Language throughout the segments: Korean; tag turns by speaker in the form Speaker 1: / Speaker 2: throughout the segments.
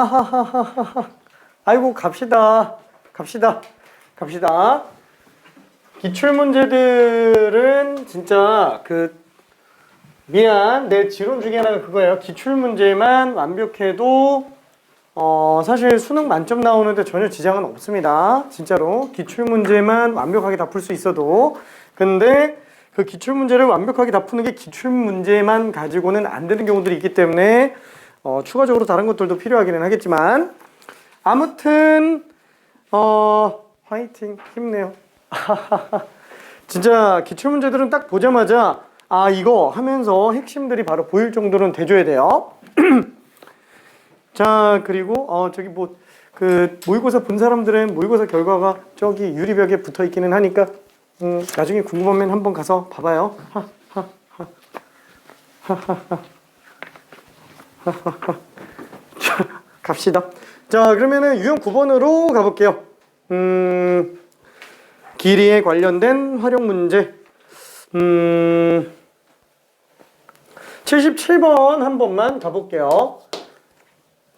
Speaker 1: 하하하하하. 아이고, 갑시다. 기출문제들은 진짜 미안. 내 지론 중에 하나가 그거예요. 기출문제만 완벽해도 사실 수능 만점 나오는데 전혀 지장은 없습니다. 진짜로. 기출문제만 완벽하게 다 풀 수 있어도. 근데 그 기출문제를 완벽하게 다 푸는 게 기출문제만 가지고는 안 되는 경우들이 있기 때문에 추가적으로 다른 것들도 필요하기는 하겠지만 아무튼 화이팅, 힘내요. 진짜 기출문제들은 딱 보자마자 이거 하면서 핵심들이 바로 보일 정도는 돼줘야 돼요. 자, 그리고 저기 모의고사 본 사람들은 모의고사 결과가 저기 유리벽에 붙어 있기는 하니까 나중에 궁금하면 한번 가서 봐봐요. 자, 갑시다. 자, 그러면은 유형 9번으로 가볼게요. 길이에 관련된 활용 문제. 77번 한 번만 가볼게요.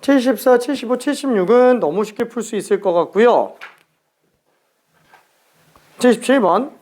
Speaker 1: 74, 75, 76은 너무 쉽게 풀 수 있을 것 같고요. 77번.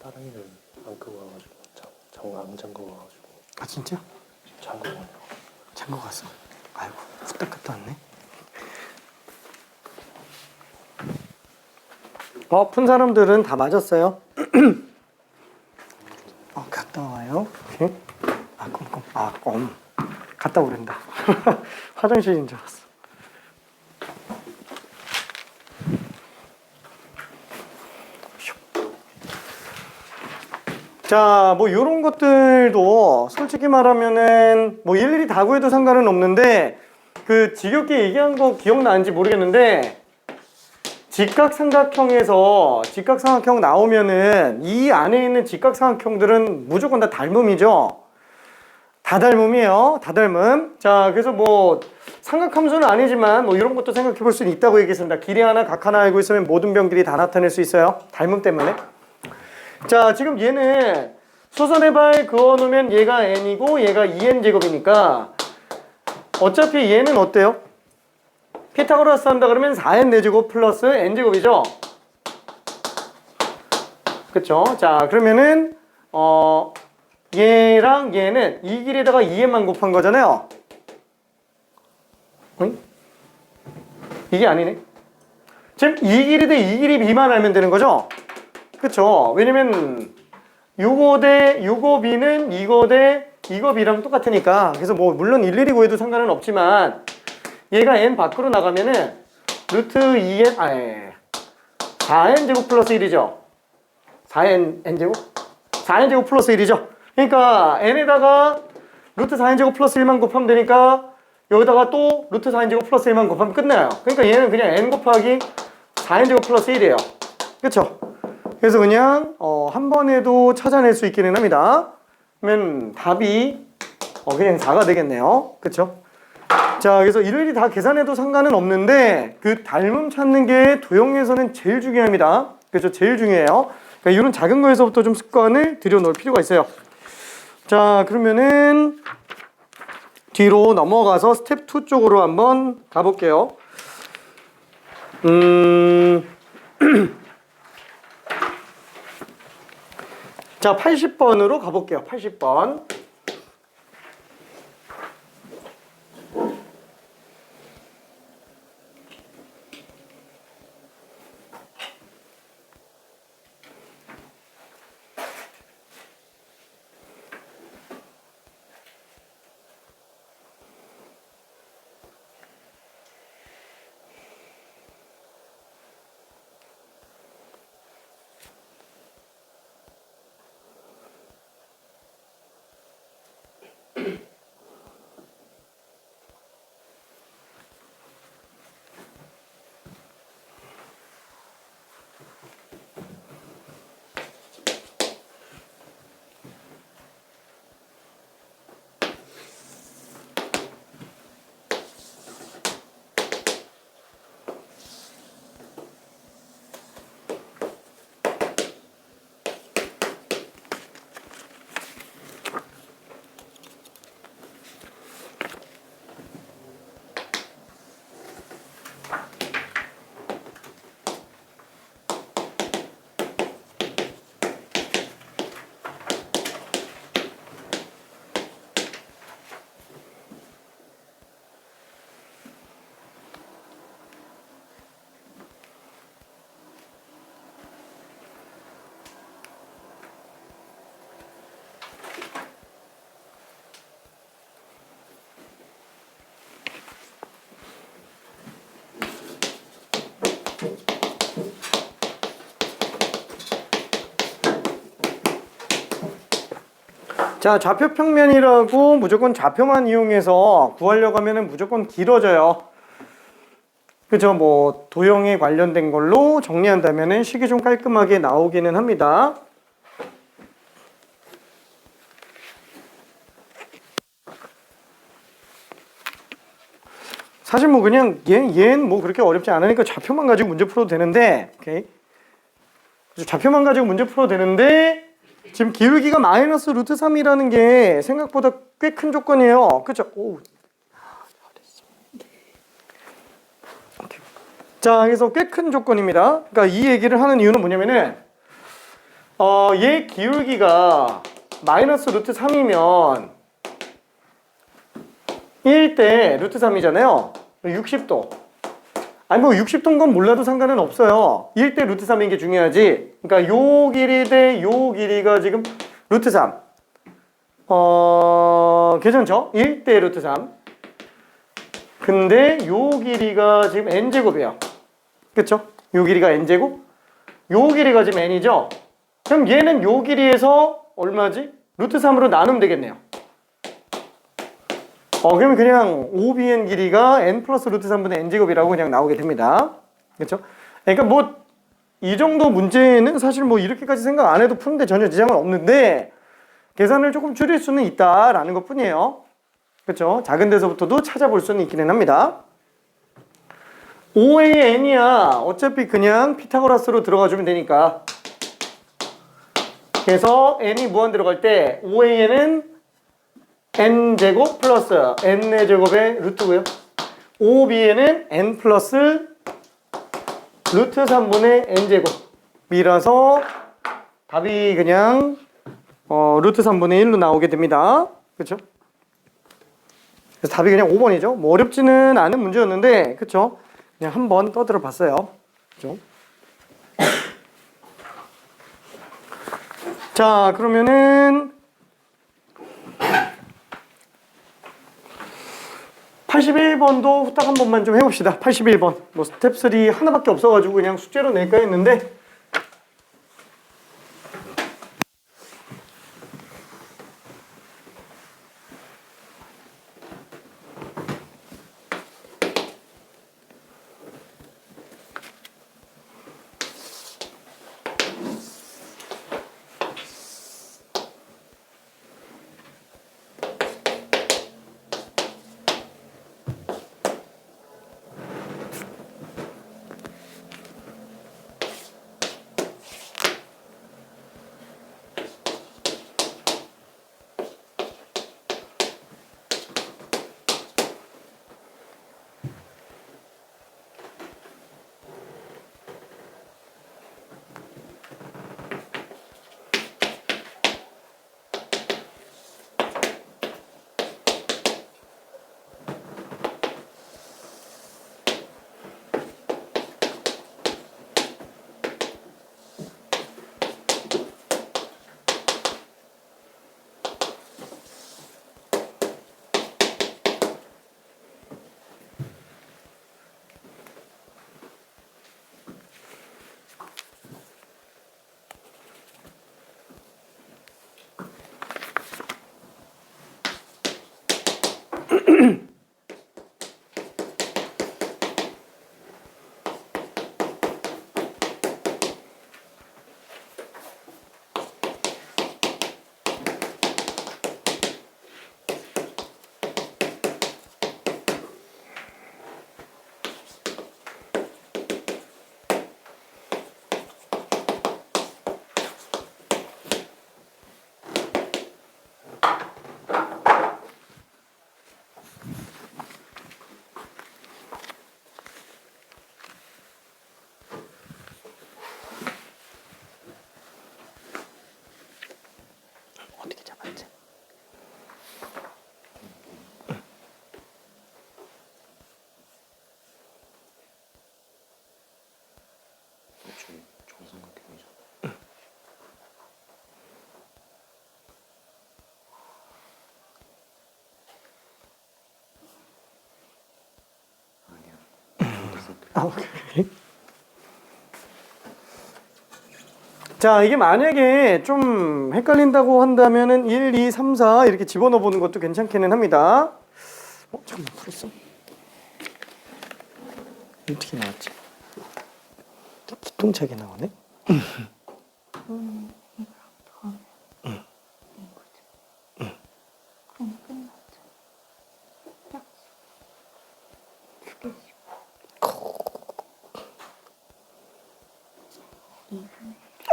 Speaker 2: 따릉이를 안 끄고 와가지고 안 잠그고 와가지고.
Speaker 1: 아, 진짜?
Speaker 2: 잠그고 왔냐고.
Speaker 1: 잠궈 갔어. 아이고, 후딱 갔다 왔네. 푼 사람들은 다 맞았어요. 갔다 와요. 오케이. 껌. 갔다 오랜다. 화장실인 줄 알았어. 자, 요런 것들도 솔직히 말하면은 일일이 다 구해도 상관은 없는데 지겹게 얘기한 거 기억나는지 모르겠는데 직각삼각형에서 직각삼각형 나오면은 이 안에 있는 직각삼각형들은 무조건 다 닮음이죠. 다 닮음이에요. 다 닮음. 자, 그래서 삼각함수는 아니지만 이런 것도 생각해 볼 수는 있다고 얘기했습니다. 길이 하나, 각 하나 알고 있으면 모든 변길이 다 나타낼 수 있어요. 닮음 때문에. 자, 지금 얘는 수선의 발 그어놓으면 얘가 n이고 얘가 2n 제곱이니까 어차피 얘는 어때요? 피타고라스 한다 그러면 4n 4제곱 플러스 n 제곱이죠? 그쵸? 자, 그러면은 얘랑 얘는 이 길에다가 2n만 곱한 거잖아요. 응? 이게 아니네. 지금 이 길이 대 이 길이 b만 알면 되는 거죠? 그쵸? 왜냐면 요거 대 요거 b는 이거 대 이거 b랑 똑같으니까. 그래서 물론 일일이 구해도 상관은 없지만 얘가 n 밖으로 나가면은 루트 2n 4n 제곱 플러스 1이죠. 4n n 제곱? 4n제곱 플러스 1이죠. 그러니까 n에다가 루트 4n제곱 플러스 1만 곱하면 되니까 여기다가 또 루트 4n제곱 플러스 1만 곱하면 끝나요. 그러니까 얘는 그냥 n 곱하기 4n제곱 플러스 1이에요. 그쵸? 그래서 그냥 한 번에도 찾아낼 수 있기는 합니다. 그러면 답이 그냥 4가 되겠네요. 그쵸? 자, 그래서 일일이 다 계산해도 상관은 없는데 그 닮음 찾는 게 도형에서는 제일 중요합니다. 그렇죠? 제일 중요해요. 그러니까 이런 작은 거에서부터 좀 습관을 들여놓을 필요가 있어요. 자, 그러면은 뒤로 넘어가서 스텝 2 쪽으로 한번 가볼게요. 자, 80번으로 가볼게요. 80번. 자, 좌표 평면이라고 무조건 좌표만 이용해서 구하려고 하면은 무조건 길어져요. 그죠? 뭐 도형에 관련된 걸로 정리한다면은 식이 좀 깔끔하게 나오기는 합니다. 사실 뭐 그냥 얘는 뭐 그렇게 어렵지 않으니까 좌표만 가지고 문제 풀어도 되는데, 오케이. 좌표만 가지고 문제 풀어도 되는데 지금 기울기가 마이너스 루트 3이라는 게 생각보다 꽤 큰 조건이에요. 그쵸? 오. 자, 그래서 꽤 큰 조건입니다. 그러니까 이 얘기를 하는 이유는 뭐냐면은 얘 기울기가 마이너스 루트 3이면 1대 루트 3이잖아요. 60도. 아니 뭐 60도인 건 몰라도 상관은 없어요. 1대 루트 3인 게 중요하지. 그러니까 요 길이 대 요 길이가 지금 루트 3. 괜찮죠? 1대 루트 3. 근데 요 길이가 지금 n제곱이에요. 그쵸? 요 길이가 n제곱? 요 길이가 지금 n이죠? 그럼 얘는 요 길이에서 얼마지? 루트 3으로 나누면 되겠네요. 그러면 그냥 OBN 길이가 n 플러스 루트 3분의 n제곱이라고 그냥 나오게 됩니다. 그렇죠? 그러니까 뭐 이 정도 문제는 사실 뭐 이렇게까지 생각 안 해도 푸는데 전혀 지장은 없는데 계산을 조금 줄일 수는 있다라는 것 뿐이에요. 그렇죠? 작은 데서부터도 찾아볼 수는 있기는 합니다. 5a n이야. 어차피 그냥 피타고라스로 들어가 주면 되니까. 그래서 n이 무한 들어갈 때 5a는 n제곱 플러스 n의 제곱의 루트고요. 5b에는 n 플러스 루트 3분의 n제곱이라서 답이 그냥 루트 3분의 1로 나오게 됩니다. 그렇죠? 그래서 답이 그냥 5번이죠. 뭐 어렵지는 않은 문제였는데 그렇죠? 그냥 한번 떠들어 봤어요. 그렇죠? 자, 그러면은 81번도 후딱 한 번만 좀 해봅시다. 81번. 뭐 스텝 3 하나밖에 없어가지고 그냥 숙제로 낼까 했는데 어떻게 잡았지?
Speaker 2: 정삼각형이죠.
Speaker 1: 아, 오케이. 자, 이게 만약에 좀 헷갈린다고 한다면은 1, 2, 3, 4 이렇게 집어넣어 보는 것도 괜찮기는 합니다. 잠깐만, 풀었어? 어떻게 나왔지? 기똥차게 나오네?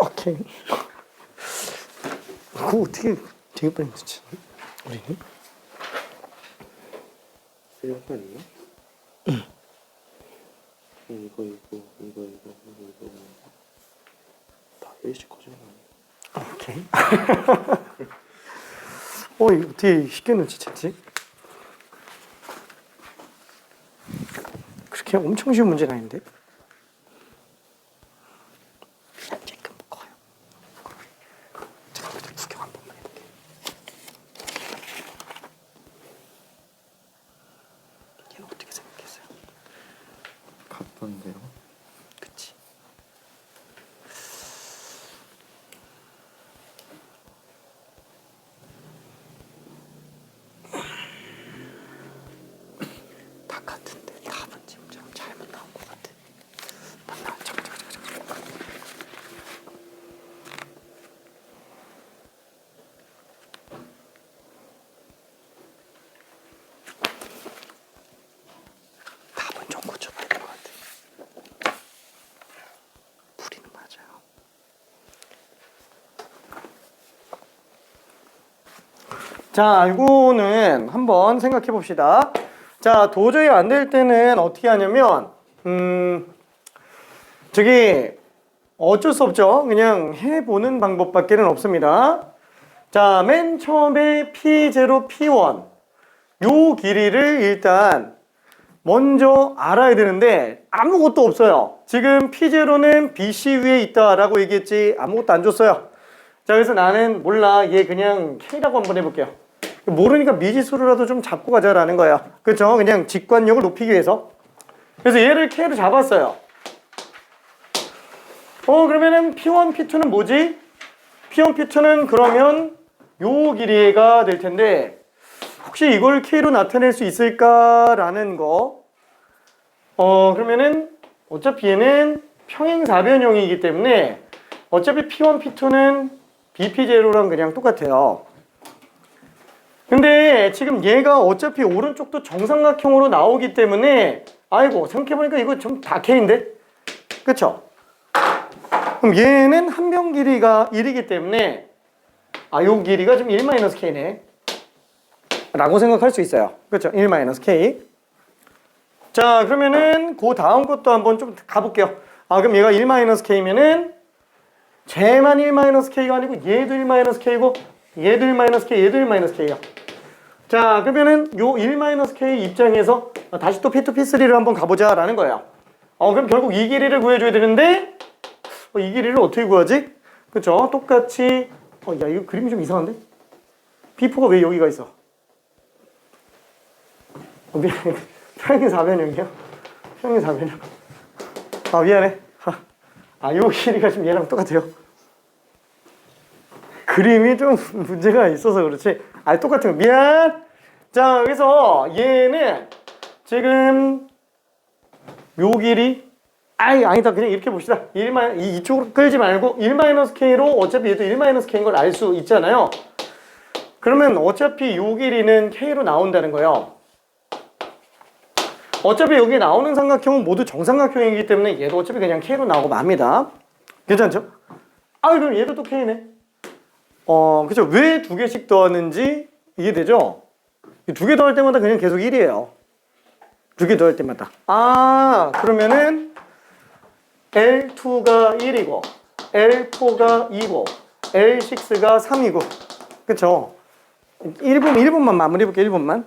Speaker 1: 오케이. 그거 어떻게 되게 빨리 맞추지? 우리는?
Speaker 2: 필요할까요? 이거 다 일씩 거주는 아니에요?
Speaker 1: 오케이. 이거 어떻게 쉽게 눈치챘지? 그렇게 엄청 쉬운 문제는 아닌데? 조금 커요. 잠깐만, 구경 한 번만 해볼게. 얘는 어떻게 생각했어요?
Speaker 2: 같던데요?
Speaker 1: 그치? 다 같은데 답은 지금 좀 잘못 나온 것 같아. 잠깐. 답은 좀 고쳐봐야 될 것 같아. 풀이는 맞아요. 자, 이거는 한번 생각해 봅시다. 자, 도저히 안 될 때는 어떻게 하냐면, 저기, 어쩔 수 없죠. 그냥 해보는 방법밖에는 없습니다. 자, 맨 처음에 P0, P1. 요 길이를 일단 먼저 알아야 되는데, 아무것도 없어요. 지금 P0는 BC 위에 있다라고 얘기했지, 아무것도 안 줬어요. 자, 그래서 나는 몰라. 얘 그냥 K라고 한번 해볼게요. 모르니까 미지수로라도 좀 잡고 가자라는 거예요. 그렇죠? 그냥 직관력을 높이기 위해서. 그래서 얘를 K로 잡았어요. 그러면은 P1, P2는 뭐지? P1, P2는 그러면 요 길이가 될 텐데 혹시 이걸 K로 나타낼 수 있을까라는 거. 그러면은 어차피 얘는 평행사변형이기 때문에 어차피 P1, P2는 BP0랑 그냥 똑같아요. 근데 지금 얘가 어차피 오른쪽도 정삼각형으로 나오기 때문에 아이고 생각해보니까 이거 좀 다케인데? 그쵸? 그럼 얘는 한 변 길이가 1이기 때문에 요 길이가 좀 1-K네 라고 생각할 수 있어요. 그쵸? 1-K. 자, 그러면은 그 다음 것도 한번 좀 가볼게요. 그럼 얘가 1-K면은 쟤만 1-K가 아니고 얘도 1-K고 얘도 1-K, 얘도 1-K야. 자, 그러면은 요 1-K 입장에서 다시 또 P2, P3를 한번 가보자 라는 거예요. 그럼 결국 이 길이를 구해줘야 되는데 이 길이를 어떻게 구하지? 그쵸? 똑같이 야, 이거 그림이 좀 이상한데? B4가 왜 여기가 있어? 미안해. 평행사변형이야? 평행사변형. 미안해. 요 길이가 지금 얘랑 똑같아요. 그림이 좀 문제가 있어서 그렇지. 똑같은 거. 미안. 자, 그래서 얘는 지금 요 길이 아니다. 그냥 이렇게 봅시다. 이쪽으로 끌지 말고 1-K로 어차피 얘도 1-K인 걸 알 수 있잖아요. 그러면 어차피 요 길이는 K로 나온다는 거예요. 어차피 여기 나오는 삼각형은 모두 정삼각형이기 때문에 얘도 어차피 그냥 K로 나오고 맙니다. 괜찮죠? 그럼 얘도 또 K네. 그죠? 왜 두 개씩 더하는지 이해되죠? 두 개 더할 때마다 그냥 계속 1이에요. 두 개 더할 때마다. 그러면은 L2가 1이고 L4가 2고 L6가 3이고 그쵸? 1분만 마무리 해볼게요. 1분만.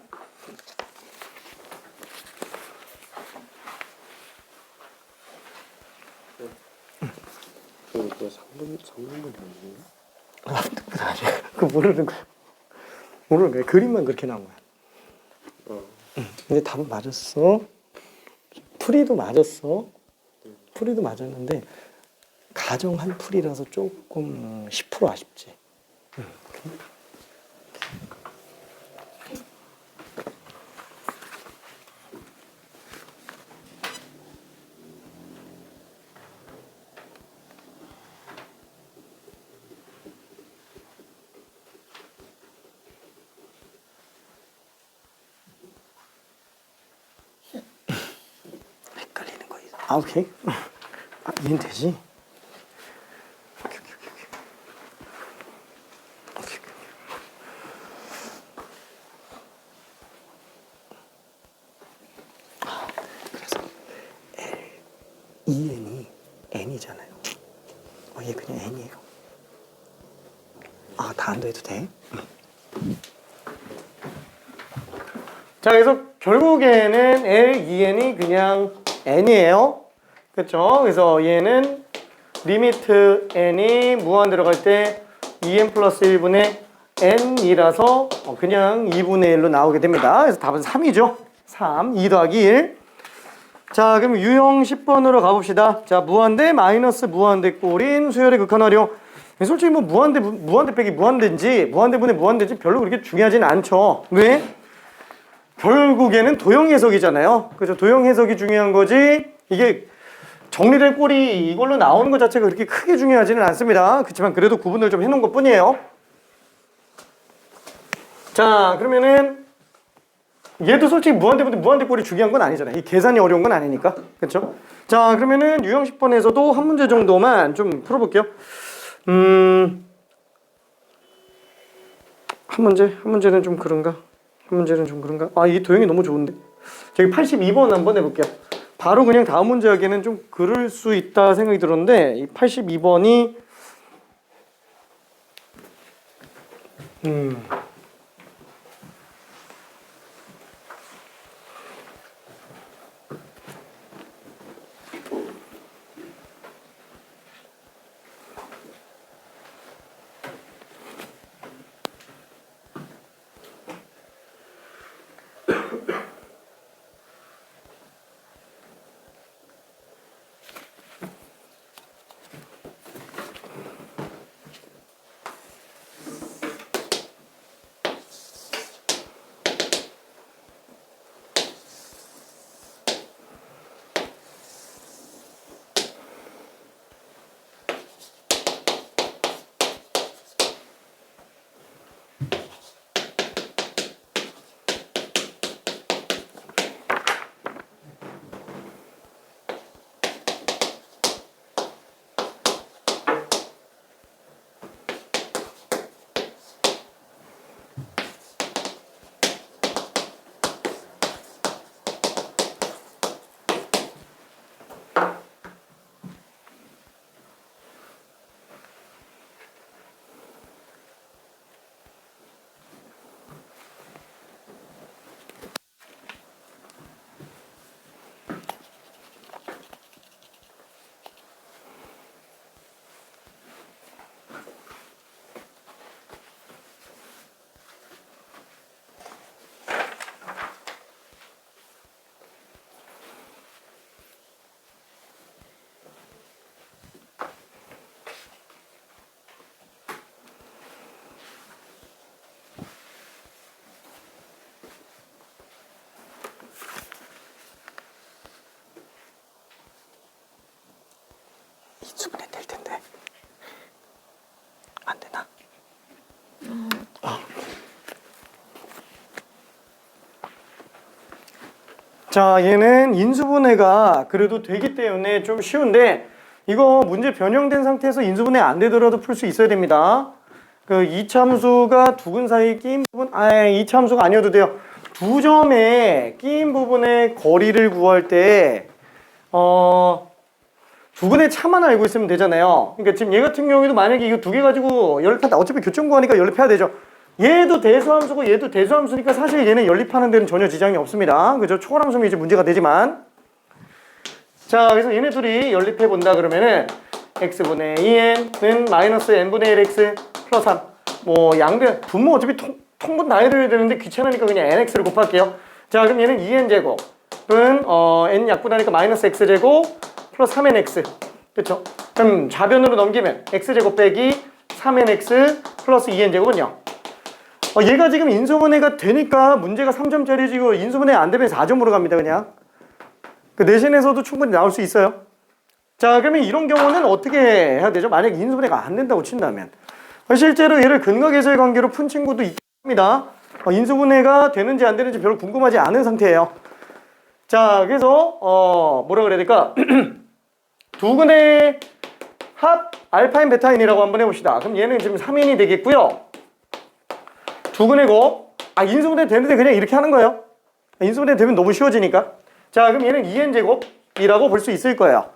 Speaker 2: 그 3분분이
Speaker 1: 그거 모르는 거야. 모르는 거야. 그림만 그렇게 나온 거야. 근데 답은 맞았어. 풀이도 맞았어. 풀이도 맞았는데 가정한 풀이라서 조금 10% 아쉽지. 헷갈리는 거 있어. 오케이. 얘는 되지. 오케이. 그래서 EN이 N이잖아요. 얘 그냥 N이에요. 다 안 더해도 돼. 자, 그래서 결국에는 LEN이 그냥 N이에요. 그쵸? 그래서 얘는 리미트 N이 무한 들어갈 때 EN 플러스 1분의 N이라서 그냥 2분의 1로 나오게 됩니다. 그래서 답은 3이죠. 3, 2 더하기 1. 자, 그럼 유형 10번으로 가봅시다. 자, 무한대 마이너스 무한대 꼴인 수열의 극한 활용. 솔직히 뭐 무한대 빼기 무한대분의 무한대인지 별로 그렇게 중요하진 않죠. 왜? 결국에는 도형 해석이잖아요. 그죠? 도형 해석이 중요한 거지. 이게 정리될 꼴이 이걸로 나오는 것 자체가 그렇게 크게 중요하지는 않습니다. 그렇지만 그래도 구분을 좀 해놓은 것 뿐이에요. 자, 그러면은 얘도 솔직히 무한대분의 무한대 꼴이 중요한 건 아니잖아요. 이 계산이 어려운 건 아니니까. 그렇죠? 자, 그러면은 유형 10번에서도 한 문제 정도만 좀 풀어볼게요. 한 문제는 좀 그런가? 이 도형이 너무 좋은데. 저기 82번 한번 해볼게요. 바로 그냥 다음 문제 하기에는 좀 그럴 수 있다 생각이 들었는데 이 82번이 자, 얘는 인수분해가 그래도 되기 때문에 좀 쉬운데 이거 문제 변형된 상태에서 인수분해 안 되더라도 풀 수 있어야 됩니다. 그 이차함수가 두 근 사이에 끼인 부분, 이차함수가 아니어도 돼요. 두 점에 끼인 부분의 거리를 구할 때 두 근의 차만 알고 있으면 되잖아요. 그러니까 지금 얘 같은 경우에도 만약에 이거 두 개 가지고 연립한다. 어차피 교점구하니까 연립해야 되죠. 얘도 대수함수고 얘도 대수함수니까 사실 얘는 연립하는 데는 전혀 지장이 없습니다. 그죠? 초월함수면 이제 문제가 되지만. 자, 그래서 얘네 둘이 연립해 본다 그러면은 x분의 2n은 마이너스 n분의 1x 플러스 3. 뭐 양변 분모 어차피 통분 다 해줘야 되는데 귀찮으니까 그냥 nx를 곱할게요. 자, 그럼 얘는 2n 제곱은 n 약분하니까 마이너스 x제곱 플러스 3nx. 그쵸? 그럼 좌변으로 넘기면 x제곱 빼기 3nx 플러스 2n제곱은요. 얘가 지금 인수분해가 되니까 문제가 3점짜리지고 인수분해 안 되면 4점으로 갑니다. 그냥 그 내신에서도 충분히 나올 수 있어요. 자, 그러면 이런 경우는 어떻게 해야 되죠? 만약에 인수분해가 안 된다고 친다면 실제로 얘를 근각계수의 관계로 푼 친구도 있습니다. 인수분해가 되는지 안 되는지 별로 궁금하지 않은 상태예요. 자, 그래서 뭐라 그래야 될까? 두 근의 합 알파인 베타인이라고 한번 해봅시다. 그럼 얘는 지금 3인이 되겠고요. 두 근의 곱. 인수분해 되는데 그냥 이렇게 하는 거예요. 인수분해 되면 너무 쉬워지니까. 자, 그럼 얘는 2n제곱이라고 볼 수 있을 거예요.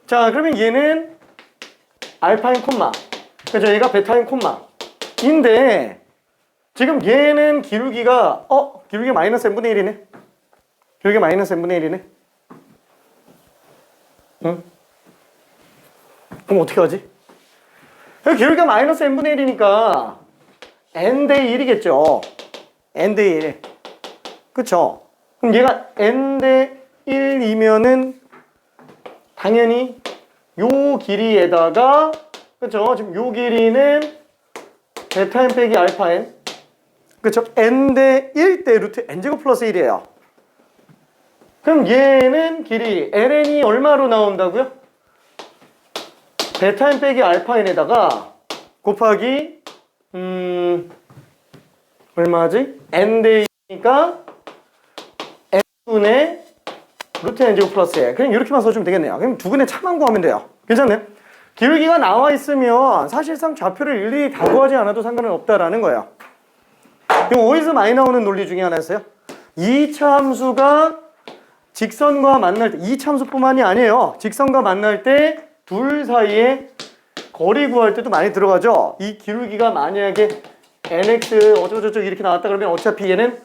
Speaker 1: 자, 그러면 얘는 알파인 콤마. 그죠? 얘가 베타인 콤마인데 지금 얘는 기울기가 기울기가 마이너스 n분의 1이네. 기울기가 마이너스 n분의 1이네. 응? 그럼 어떻게 하지? 기울기가 마이너스 n분의 1이니까 n 대 1이겠죠. n 대 1. 그쵸? 그럼 얘가 n 대 1이면은 당연히 요 길이에다가 그쵸? 지금 요 길이는 베타 n 빼기 알파 n. 그쵸? n 대 1 대 루트 n제곱 플러스 1이에요. 그럼 얘는 길이 ln이 얼마로 나온다고요? 베타 n 빼기 알파 n에다가 곱하기 얼마지? n 대 2니까 n분의 루트 n제곱 플러스 1. 그냥 이렇게만 써주면 되겠네요. 그럼 두 근의 차만 구하면 돼요. 괜찮네? 기울기가 나와 있으면 사실상 좌표를 일일이 다 구하지 않아도 상관은 없다라는 거예요. 이거 어디서 많이 나오는 논리 중에 하나였어요? 이차 함수가 직선과 만날 때, 이차 함수뿐만이 아니에요. 직선과 만날 때 둘 사이에 거리 구할 때도 많이 들어가죠. 이 기울기가 만약에 nx 어쩌고저쩌고 이렇게 나왔다 그러면 어차피 얘는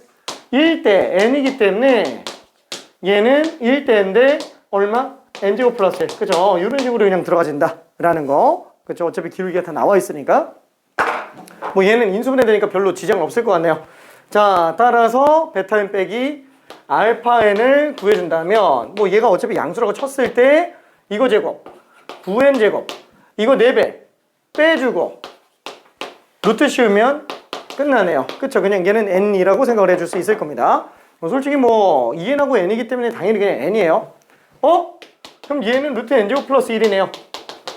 Speaker 1: 1대 n이기 때문에 얘는 1대 n인데 얼마? n제곱 플러스 1. 그죠? 이런 식으로 그냥 들어가진다 라는 거. 그죠? 어차피 기울기가 다 나와 있으니까. 뭐 얘는 인수분해 되니까 별로 지장은 없을 것 같네요. 자, 따라서 베타 n 빼기 알파 n을 구해준다면 뭐 얘가 어차피 양수라고 쳤을 때 이거 제곱 9n 제곱 이거 4배 빼주고 루트 씌우면 끝나네요. 그쵸? 그냥 얘는 n이라고 생각을 해줄 수 있을 겁니다. 솔직히 뭐 2n하고 n이기 때문에 당연히 그냥 n이에요. 그럼 얘는 루트 n제곱 플러스 1이네요.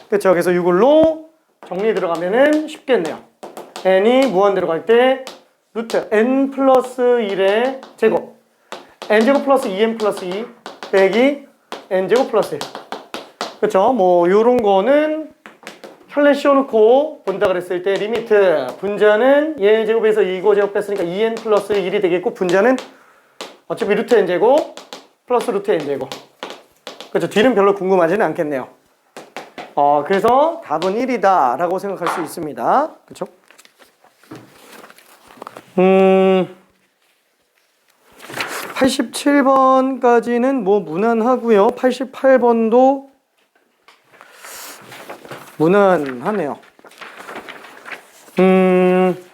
Speaker 1: 그쵸? 그래서 이걸로 정리 들어가면은 쉽겠네요. n이 무한 들어갈 때 루트 n 플러스 1의 제곱 n제곱 플러스 2n 플러스 2 빼기 n제곱 플러스 1. 그쵸? 뭐 요런 거는 혈내 씌워놓고 본다 그랬을 때 리미트 분자는 얘 제곱에서 이거 제곱 뺐으니까 2n 플러스 1이 되겠고 분자는 어차피 루트 n제곱 플러스 루트 n제곱. 그쵸? 뒤는 별로 궁금하지는 않겠네요. 그래서 답은 1이다 라고 생각할 수 있습니다. 그쵸? 87번까지는 뭐 무난하고요. 88번도 무난하네요.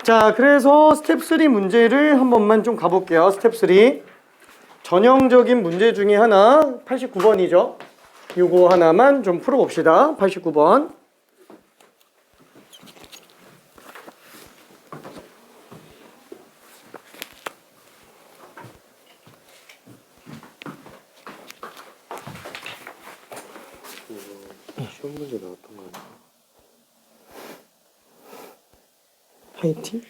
Speaker 1: 자, 그래서 스텝 3 문제를 한 번만 좀 가볼게요. 스텝 3 전형적인 문제 중에 하나 89번이죠. 요거 하나만 좀 풀어봅시다. 89번.
Speaker 2: 시험 문제 나왔던 거 아니야?
Speaker 1: 화이팅?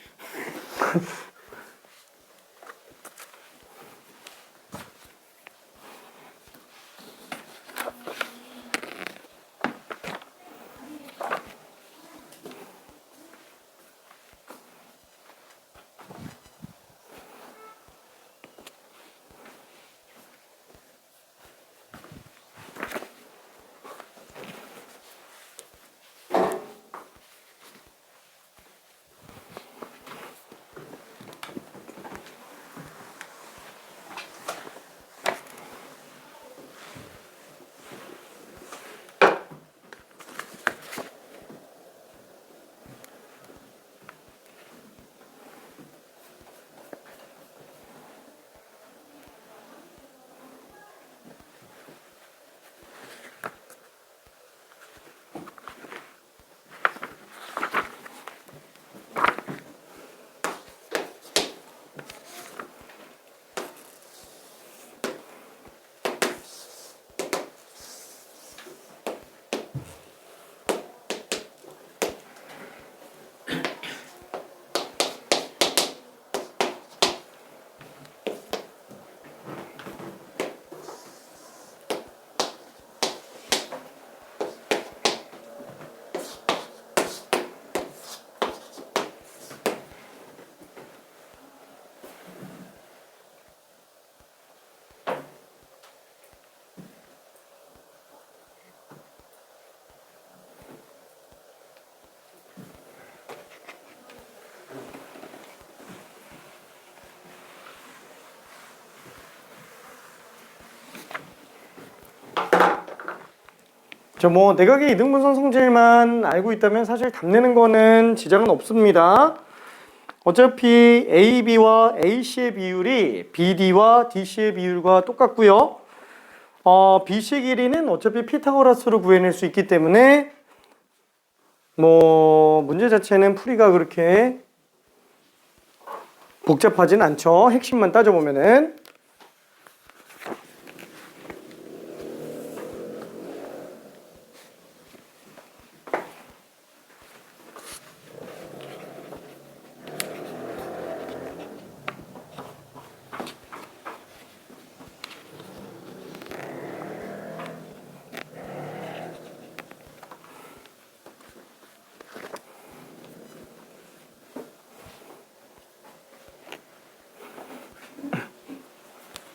Speaker 1: 저 뭐 내각의 이등분선 성질만 알고 있다면 사실 답내는 거는 지장은 없습니다. 어차피 AB와 AC의 비율이 BD와 DC의 비율과 똑같고요. BC의 길이는 어차피 피타고라스로 구해낼 수 있기 때문에 뭐 문제 자체는 풀이가 그렇게 복잡하진 않죠. 핵심만 따져보면은.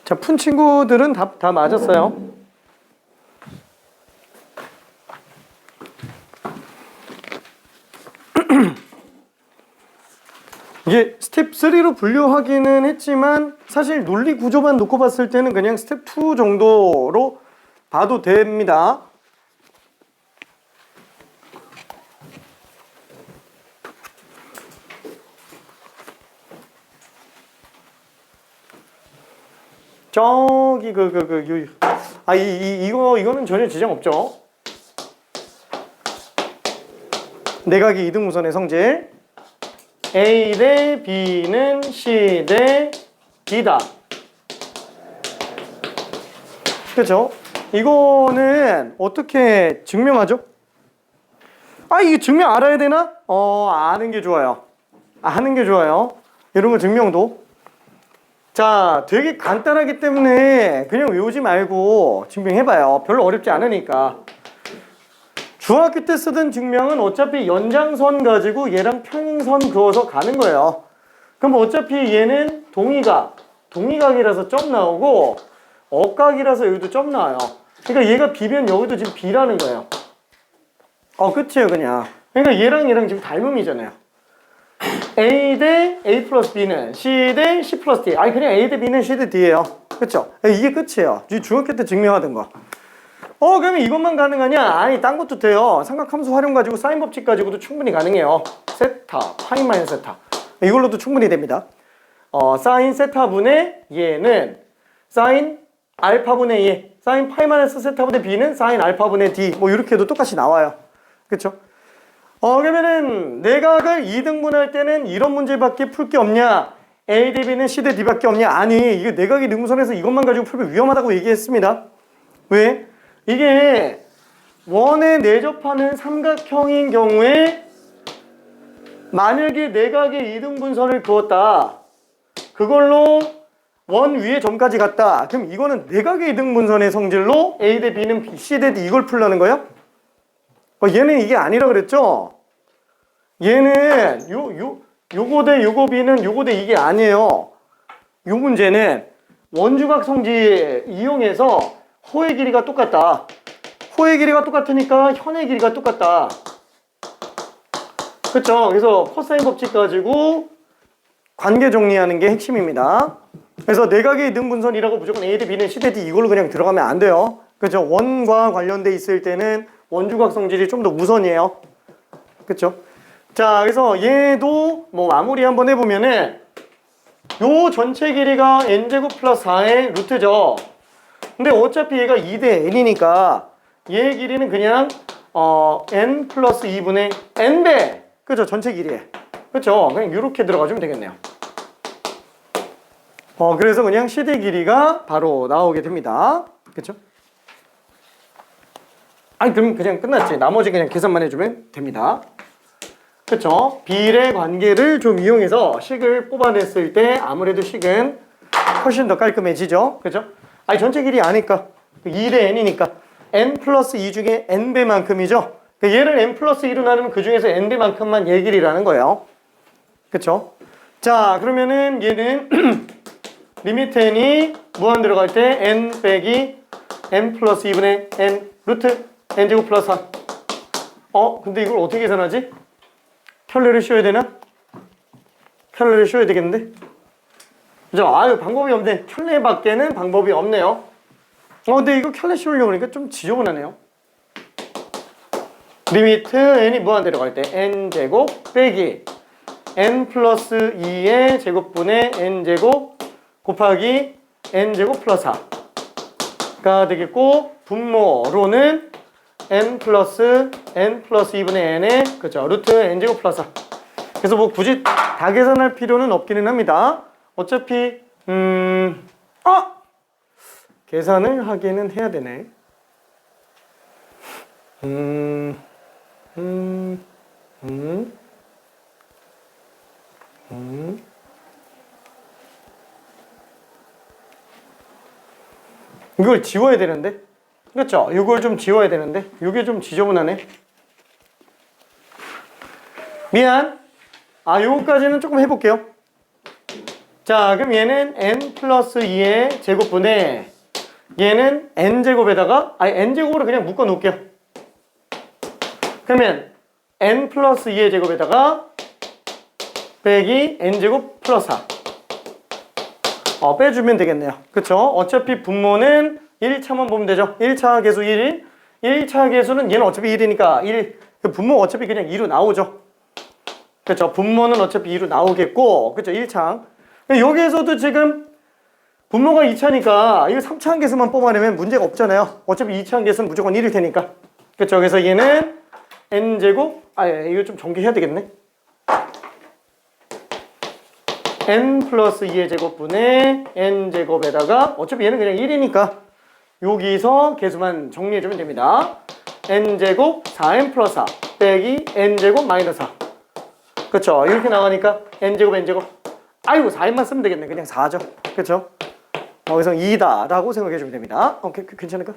Speaker 1: 자, 푼 친구들은 다 맞았어요. 이게 스텝 3로 분류하기는 했지만 사실 논리 구조만 놓고 봤을 때는 그냥 스텝 2 정도로 봐도 됩니다. 저기 이거는 전혀 지장 없죠. 내각의 이등분선의 성질 A 대 B는 C 대 D다. 그렇죠? 이거는 어떻게 증명하죠? 이게 증명 알아야 되나? 아는 게 좋아요. 아는 게 좋아요. 이런 거 증명도. 자, 되게 간단하기 때문에 그냥 외우지 말고 증명해봐요. 별로 어렵지 않으니까. 중학교 때 쓰던 증명은 어차피 연장선 가지고 얘랑 평행선 그어서 가는 거예요. 그럼 어차피 얘는 동의각이라서 점 나오고 억각이라서 여기도 점 나와요. 그러니까 얘가 B면 여기도 지금 B라는 거예요. 끝이에요 그냥. 그러니까 얘랑 지금 닮음이잖아요. A 대 A 플러스 B는 C 대 C 플러스 D. 그냥 A 대 B는 C 대 D예요. 그쵸? 이게 끝이에요. 중학교 때 증명하던 거. 그러면 이것만 가능하냐? 딴 것도 돼요. 삼각함수 활용 가지고 사인 법칙 가지고도 충분히 가능해요. 세타, 파이 마이너스 세타. 이걸로도 충분히 됩니다. 사인 세타분의 얘는 사인 알파분의 얘. 사인 파이 마이너스 세타분의 B는 사인 알파분의 D. 뭐 이렇게 해도 똑같이 나와요. 그쵸? 그러면은 내각을 2등분할 때는 이런 문제밖에 풀 게 없냐? A 대 B는 C 대 D밖에 없냐? 아니, 이게 내각의 등분선에서 이것만 가지고 풀면 위험하다고 얘기했습니다. 왜? 이게 원에 내접하는 삼각형인 경우에 만약에 내각의 이등분선을 그었다. 그걸로 원 위에 점까지 갔다. 그럼 이거는 내각의 이등분선의 성질로 A 대 B는 C 대 D 이걸 풀라는 거예요? 얘는 이게 아니라 그랬죠? 얘는 요거 대 요거 B는 요거 대 이게 아니에요. 요 문제는 원주각 성질 이용해서 호의 길이가 똑같다. 호의 길이가 똑같으니까 현의 길이가 똑같다. 그쵸? 그래서 코사인 법칙 가지고 관계 정리하는 게 핵심입니다. 그래서 내각의 이등분선이라고 무조건 A 대 B는 C 대 D 이걸로 그냥 들어가면 안 돼요. 그죠? 원과 관련돼 있을 때는 원주각 성질이 좀 더 우선이에요. 그쵸? 자, 그래서 얘도 뭐 마무리 한번 해보면은 요 전체 길이가 n제곱 플러스 4의 루트죠. 근데 어차피 얘가 2대 n이니까 얘의 길이는 그냥 n 플러스 2분의 n배. 그죠? 전체 길이에. 그쵸? 그냥 이렇게 들어가주면 되겠네요. 그래서 그냥 CD 길이가 바로 나오게 됩니다. 그쵸? 그럼 그냥 끝났지. 나머지 그냥 계산만 해주면 됩니다. 그쵸? 비례 관계를 좀 이용해서 식을 뽑아냈을 때 아무래도 식은 훨씬 더 깔끔해지죠. 그쵸? 전체 길이 아니까 2대 n이니까 n 플러스 2 중에 n배만큼이죠. 얘를 n 플러스 2로 나누면 그 중에서 n배만큼만 얘 길이라는 거예요. 그쵸? 자, 그러면은 얘는 리미트 n이 무한 들어갈 때 n 빼기 n 플러스 2분의 n 루트 n제곱 플러스 4. 근데 이걸 어떻게 계산하지? 켤레를 씌워야 되나? 켤레를 씌워야 되겠는데? 그죠? 방법이 없네. 켤레밖에는 방법이 없네요. 근데 이거 켤레 씌우려고 하니까 좀 지저분하네요. 리미트 n이 무한대로 갈 때 n제곱 빼기 n 플러스 2의 제곱분의 n제곱 곱하기 n제곱 플러스 4가 되겠고, 분모로는 n 플러스 2분의 n의 그죠 루트 n제곱 플러스 4. 그래서 뭐 굳이 다 계산할 필요는 없기는 합니다. 어차피 계산을 하기는 해야 되네. 이걸 지워야 되는데, 그렇죠? 이걸 좀 지워야 되는데 이게 좀 지저분하네. 미안. 요거까지는 조금 해볼게요. 자, 그럼 얘는 n 플러스 2의 제곱분에 얘는 n제곱에다가 n제곱으로 그냥 묶어 놓을게요. 그러면 n 플러스 2의 제곱에다가 빼기 n제곱 플러스 4 빼주면 되겠네요. 그쵸? 어차피 분모는 1차만 보면 되죠. 1차 계수 1, 1차 계수는 얘는 어차피 1이니까 1, 분모 어차피 그냥 2로 나오죠. 그쵸? 분모는 어차피 2로 나오겠고, 그쵸? 1차. 여기에서도 지금 분모가 2차니까 이거 3차 항계수만 뽑아내면 문제가 없잖아요. 어차피 2차 항계수는 무조건 1일 테니까. 그쵸? 그래서 얘는 n제곱, 이거 좀 전개해야 되겠네. n 플러스 2의 제곱분의 n제곱에다가 어차피 얘는 그냥 1이니까 여기서 계수만 정리해주면 됩니다. n제곱 4n 플러스 4 빼기 n제곱 마이너스 4. 그쵸? 이렇게 나가니까 n제곱 n제곱 4n만 쓰면 되겠네. 그냥 4죠. 그쵸? 그래서 2다 라고 생각해주면 됩니다. 오케이, 괜찮을까?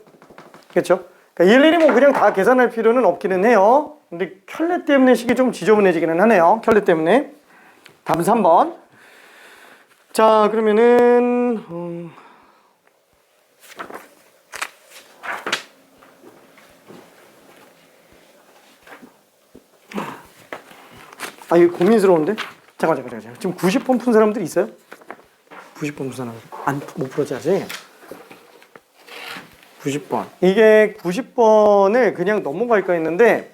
Speaker 1: 그쵸? 그러니까 일일이 뭐 그냥 다 계산할 필요는 없기는 해요. 근데 켤레 때문에 식이 좀 지저분해지기는 하네요. 켤레 때문에. 답은 3번. 자, 그러면은 이거 고민스러운데? 잠깐. 지금 90번 푼 사람들 있어요? 90번 푼 사람 못 풀었지 아직? 90번. 이게 90번을 그냥 넘어갈까 했는데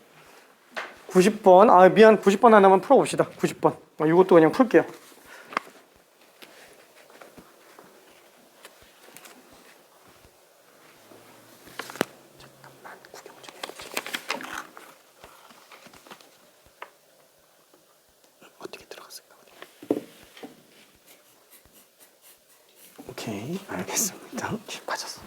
Speaker 1: 90번, 미안, 90번 하나만 풀어봅시다. 90번. 이것도 그냥 풀게요. 잠깐만, 구경 좀 해보자. 어떻게 들어갔을까? 오케이, 알겠습니다. 빠졌어.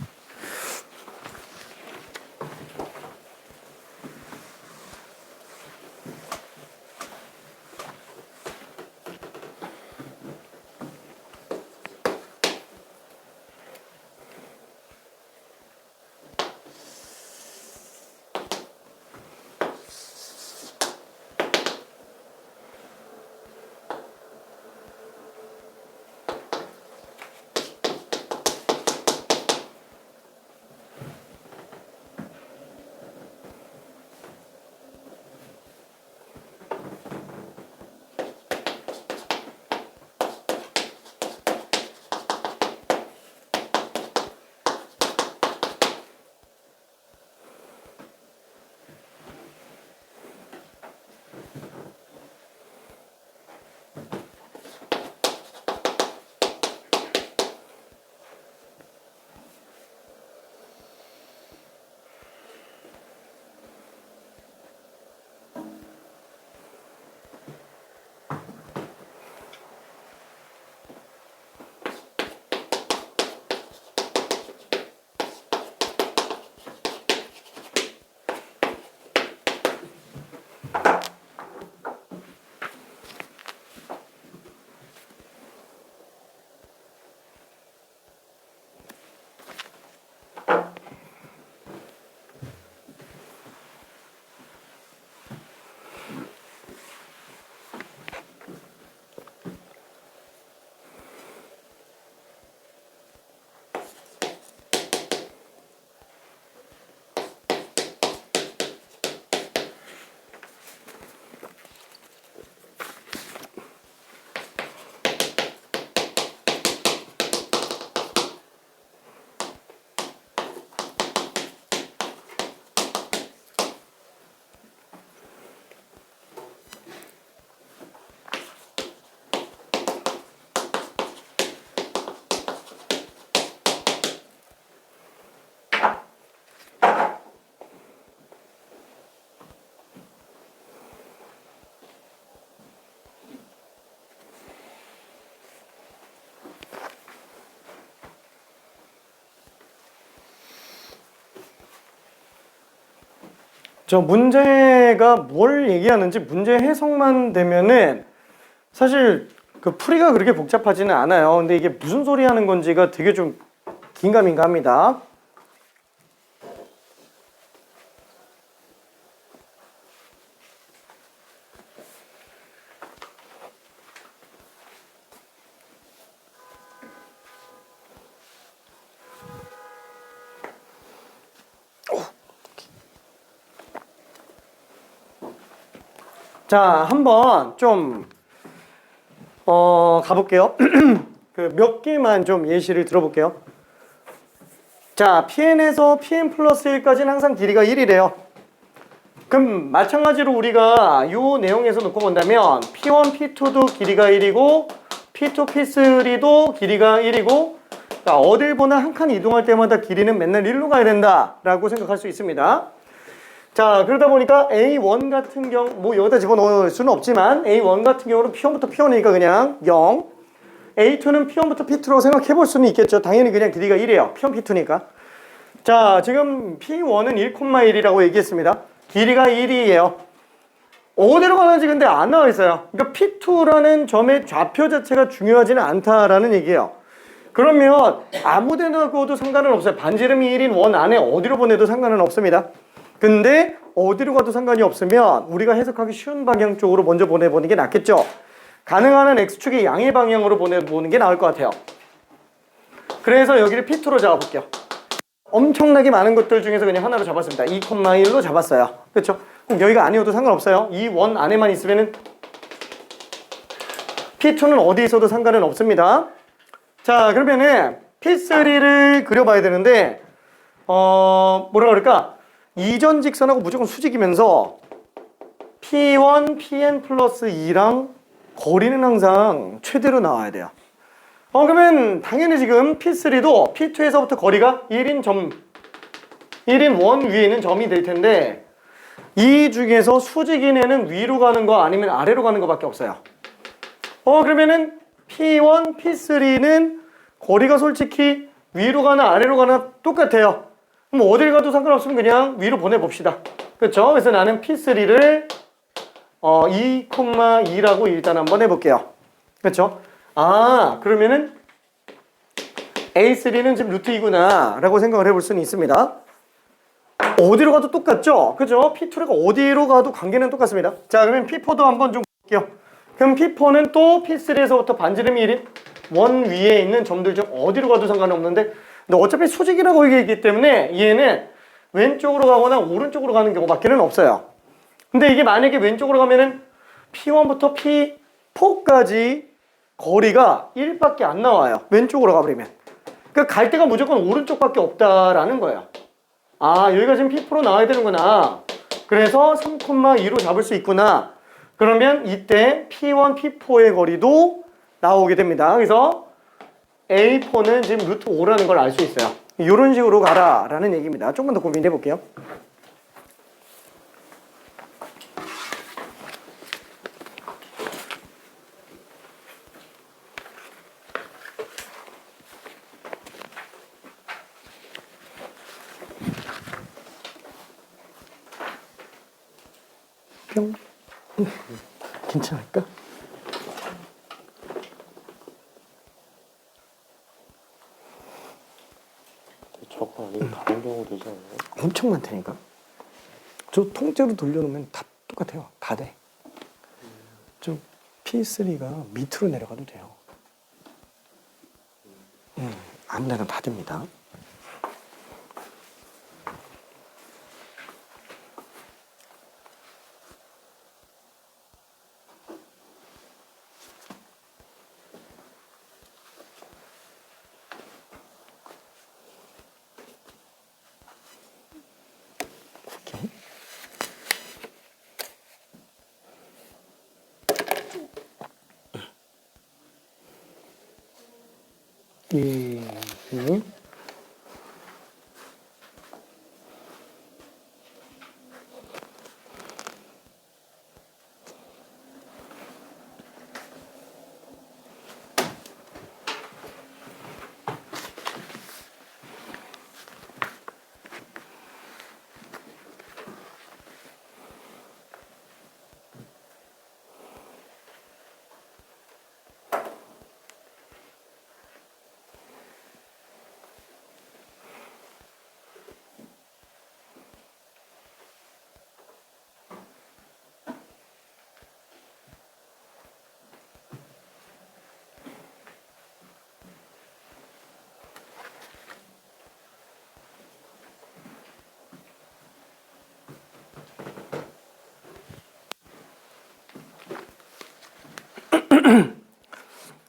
Speaker 1: 저 문제가 뭘 얘기하는지 문제 해석만 되면은 사실 그 풀이가 그렇게 복잡하지는 않아요. 근데 이게 무슨 소리 하는 건지가 되게 좀 긴가민가 합니다. 자, 한번 좀 가볼게요. 그 몇 개만 좀 예시를 들어볼게요. 자, PN에서 PN 플러스 1까지는 항상 길이가 1이래요. 그럼 마찬가지로 우리가 이 내용에서 놓고 본다면 P1, P2도 길이가 1이고 P2, P3도 길이가 1이고 자, 어딜 보나 한 칸 이동할 때마다 길이는 맨날 1로 가야 된다라고 생각할 수 있습니다. 자, 그러다 보니까 A1 같은 경우 뭐 여기다 집어넣을 수는 없지만 A1 같은 경우는 P1부터 P1이니까 그냥 0, A2는 P1부터 P2라고 생각해 볼 수는 있겠죠. 당연히 그냥 길이가 1이에요. P1, P2니까. 자, 지금 P1은 1,1이라고 얘기했습니다. 길이가 1이에요. 어디로 가는지 근데 안 나와 있어요. 그러니까 P2라는 점의 좌표 자체가 중요하지는 않다라는 얘기예요. 그러면 아무 데나 그어도 상관은 없어요. 반지름이 1인 원 안에 어디로 보내도 상관은 없습니다. 근데 어디로 가도 상관이 없으면 우리가 해석하기 쉬운 방향 쪽으로 먼저 보내보는 게 낫겠죠. 가능한 한 X축의 양의 방향으로 보내보는 게 나을 것 같아요. 그래서 여기를 P2로 잡아볼게요. 엄청나게 많은 것들 중에서 그냥 하나로 잡았습니다. 2,1로 잡았어요. 그렇죠? 꼭 여기가 아니어도 상관없어요. 이 원 안에만 있으면은 P2는 어디 있어도 상관은 없습니다. 자, 그러면은 P3를 그려봐야 되는데 뭐라 그럴까? 이전 직선하고 무조건 수직이면서 P1, Pn 플러스 2랑 거리는 항상 최대로 나와야 돼요. 그러면 당연히 지금 P3도 P2에서부터 거리가 1인 원 위에 있는 점이 될 텐데 이 중에서 수직인 애는 위로 가는 거 아니면 아래로 가는 거밖에 없어요. 그러면은 P1, P3는 거리가 솔직히 위로 가나 아래로 가나 똑같아요. 그럼 어딜 가도 상관없으면 그냥 위로 보내봅시다. 그렇죠? 그래서 나는 P3를 2,2라고 일단 한번 해볼게요. 그렇죠? 아, 그러면은 A3는 지금 루트 2구나 라고 생각을 해볼 수는 있습니다. 어디로 가도 똑같죠? 그죠? P2가 어디로 가도 관계는 똑같습니다. 자, 그러면 P4도 한번 좀 볼게요. 그럼 P4는 또 P3에서부터 반지름이 1인 원 위에 있는 점들 중 어디로 가도 상관없는데 근데 어차피 수직이라고 얘기했기 때문에 얘는 왼쪽으로 가거나 오른쪽으로 가는 경우밖에는 없어요. 근데 이게 만약에 왼쪽으로 가면은 P1부터 P4까지 거리가 1밖에 안 나와요. 왼쪽으로 가버리면. 그러니까 갈 데가 무조건 오른쪽밖에 없다라는 거예요. 아, 여기가 지금 P4로 나와야 되는구나. 그래서 3,2로 잡을 수 있구나. 그러면 이때 P1, P4의 거리도 나오게 됩니다. 그래서 A4는 지금 루트 5라는 걸 알 수 있어요. 이런 식으로 가라라는 얘기입니다. 조금만 더 고민해 볼게요. 뿅. 괜찮을까?
Speaker 2: 저거 아니면 다른 경우 되지 않나요?
Speaker 1: 엄청 많다니까. 저 통째로 돌려놓으면 다 똑같아요. 다 돼. 저 P3가 밑으로 내려가도 돼요. 아무 데나 다 됩니다.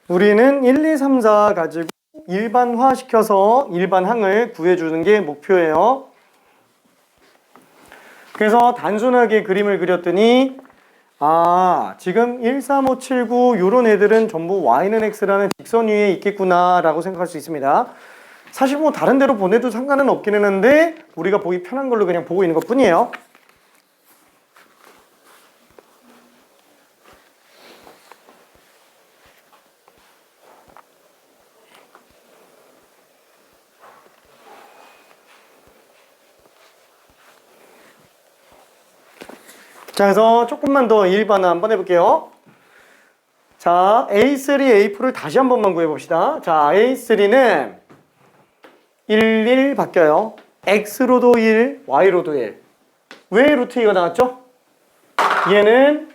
Speaker 1: 우리는 1, 2, 3, 4 가지고 일반화시켜서 일반항을 구해주는 게 목표예요. 그래서 단순하게 그림을 그렸더니 지금 1, 3, 5, 7, 9 요런 애들은 전부 y는 x라는 직선 위에 있겠구나 라고 생각할 수 있습니다. 사실 뭐 다른 데로 보내도 상관은 없기는 한데 우리가 보기 편한 걸로 그냥 보고 있는 것 뿐이에요. 자, 그래서 조금만 더 일반화 한번 해볼게요. 자, A3, A4를 다시 한 번만 구해봅시다. 자, A3는 1, 1 바뀌어요. X로도 1, Y로도 1. 왜 루트 2가 나왔죠? 얘는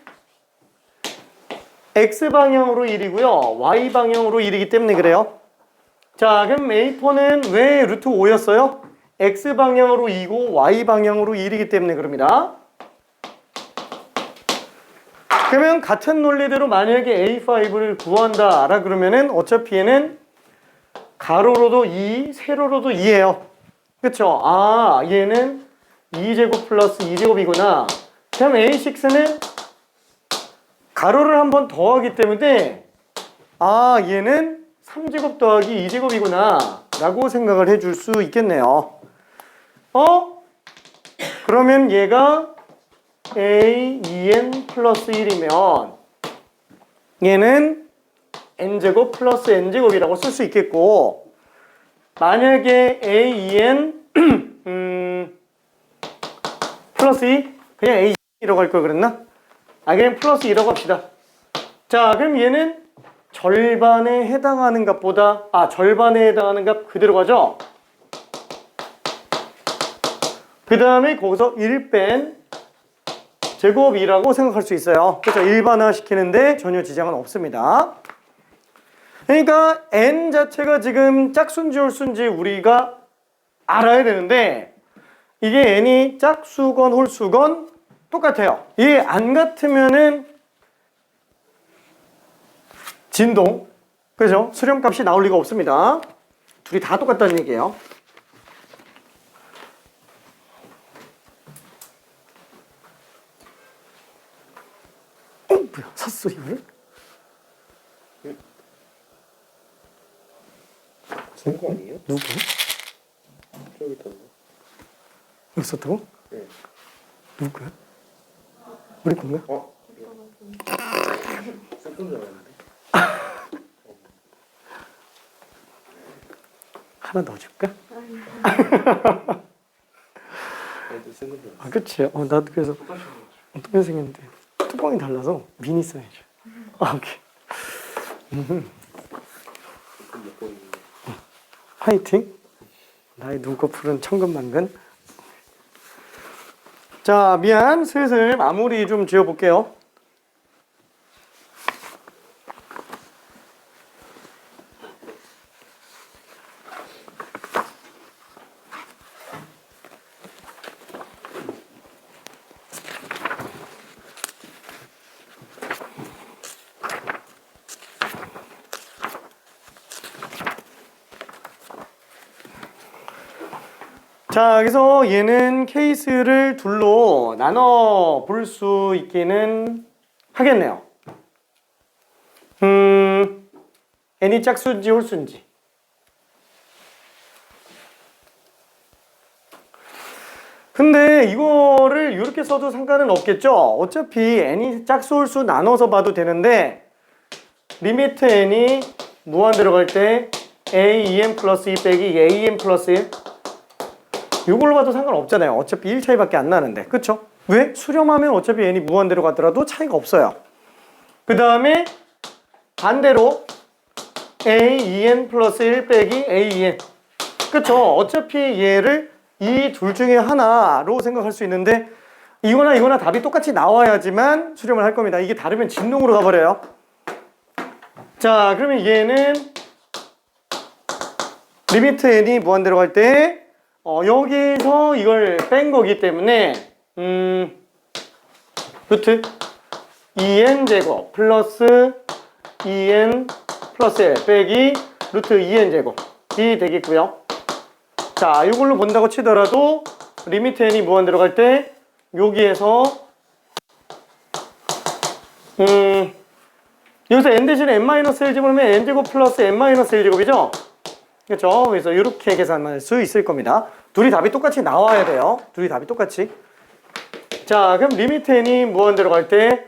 Speaker 1: X방향으로 1이고요. Y방향으로 1이기 때문에 그래요. 자, 그럼 A4는 왜 루트 5였어요? X방향으로 2고 Y방향으로 1이기 때문에 그럽니다. 그러면 같은 논리대로 만약에 A5를 구한다 라 그러면은 어차피 얘는 가로로도 2, 세로로도 2예요. 그쵸? 얘는 2제곱 플러스 2제곱이구나. 그럼 A6는 가로를 한 번 더하기 때문에 얘는 3제곱 더하기 2제곱이구나 라고 생각을 해줄 수 있겠네요. 그러면 얘가 A, 2n 플러스 1이면 얘는 n제곱 플러스 n제곱이라고 쓸 수 있겠고, 만약에 A, 2n 플러스 2? 그냥 A2라고 할 걸 그랬나? 그냥 플러스 2라고 합시다. 자, 그럼 얘는 절반에 해당하는 값보다 절반에 해당하는 값 그대로 가죠? 그 다음에 거기서 1 뺀 제곱이라고 생각할 수 있어요. 그렇죠? 일반화 시키는데 전혀 지장은 없습니다. 그러니까 n 자체가 지금 짝수인지 홀수인지 우리가 알아야 되는데, 이게 n이 짝수건 홀수건 똑같아요. 이게 안 같으면은 진동, 그죠? 수렴값이 나올 리가 없습니다. 둘이 다 똑같다는 얘기예요. 뭐야, 샀어 이걸?
Speaker 2: 쓴거 아니에요?
Speaker 1: 누구?
Speaker 2: 저기 있던데.
Speaker 1: 여기 썼다고?
Speaker 2: 네.
Speaker 1: 누구야? 우리 건가?
Speaker 2: 쓴건 줄 알았는데.
Speaker 1: 하나 넣어줄까?
Speaker 2: 나도 쓴건 줄 알았어.
Speaker 1: 그치. 나도 그래서 어떻게 생겼는데 뚜껑이 달라서 미니 사이즈. 오케이.
Speaker 2: 먹고 있는데.
Speaker 1: 화이팅. 나의 눈꺼풀은 천근만근. 자, 미안. 슬슬 마무리 좀 지어볼게요. 자, 그래서 얘는 케이스를 둘로 나눠 볼 수 있기는 하겠네요. n이 짝수인지 홀수인지. 근데 이거를 이렇게 써도 상관은 없겠죠? 어차피 n이 짝수 홀수 나눠서 봐도 되는데, 리미트 n이 무한대로 갈 때 a, 2n 플러스 2 빼기 a, n 플러스 1, 이걸로 봐도 상관없잖아요. 어차피 1 차이밖에 안 나는데. 그쵸? 왜? 수렴하면 어차피 n이 무한대로 가더라도 차이가 없어요. 그 다음에 반대로 a, 2n 플러스 1 빼기 a, 2n. 그쵸? 어차피 얘를 이 둘 중에 하나로 생각할 수 있는데, 이거나 이거나 답이 똑같이 나와야지만 수렴을 할 겁니다. 이게 다르면 진동으로 가버려요. 자, 그러면 얘는 리미트 n이 무한대로 갈 때 여기서 이걸 뺀 거기 때문에 루트 2n 제곱 플러스 2n 플러스 1 빼기 루트 2n 제곱이 되겠고요. 자, 이걸로 본다고 치더라도 리미트 n이 무한 들어갈 때 여기에서 여기서 n 대신에 n-1 집어넣으면 n제곱 플러스 n-1 제곱이죠? 그렇죠? 그래서 이렇게 계산할 수 있을 겁니다. 둘이 답이 똑같이 나와야 돼요. 둘이 답이 똑같이. 자, 그럼 리미트 n이 무한 들어갈 때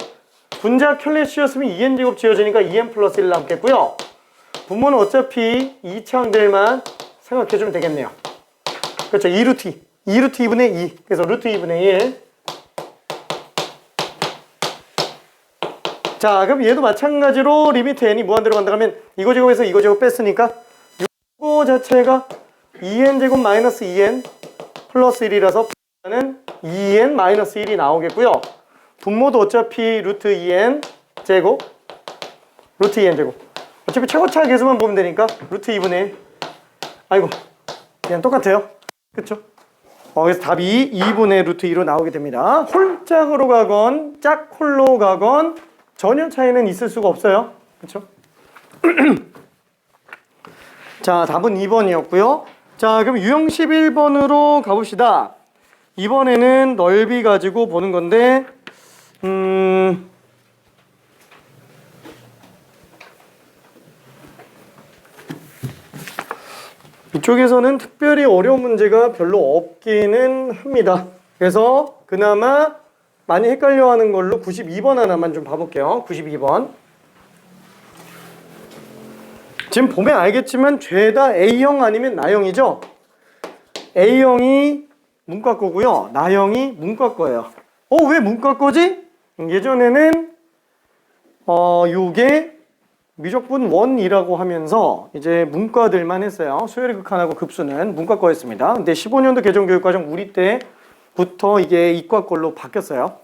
Speaker 1: 분자 켤레씌였으면 2n제곱 지어지니까 2n 플러스 1 남겠고요. 분모는 어차피 2차항들만 생각해주면 되겠네요. 그렇죠. 2루트 2분의 2. 그래서 루트 2분의 1. 자, 그럼 얘도 마찬가지로 리미트 n이 무한 들어간다 하면 이거 제곱에서 이거 제곱 뺐으니까 이거 자체가 2n 제곱 마이너스 2n 플러스 1이라서 는 2n 마이너스 1이 나오겠고요. 분모도 어차피 루트 2n 제곱 루트 2n 제곱 어차피 최고차 계수만 보면 되니까 루트 2분의 1. 아이고 그냥 똑같아요. 그쵸? 그래서 답이 2분의 루트 2로 나오게 됩니다. 홀짝으로 가건 짝홀로 가건 전혀 차이는 있을 수가 없어요. 그쵸? 자, 답은 2번이었고요. 자, 그럼 유형 11번으로 가봅시다. 이번에는 넓이 가지고 보는 건데 이쪽에서는 특별히 어려운 문제가 별로 없기는 합니다. 그래서 그나마 많이 헷갈려하는 걸로 92번 하나만 좀 봐볼게요. 92번. 지금 보면 알겠지만 죄다 A형 아니면 나형이죠? A형이 문과 거고요. 나형이 문과 거예요. 왜 문과 거지? 예전에는 요게 미적분 1이라고 하면서 이제 문과들만 했어요. 수열의 극한하고 급수는 문과 거였습니다. 근데 15년도 개정교육과정 우리 때부터 이게 이과 걸로 바뀌었어요.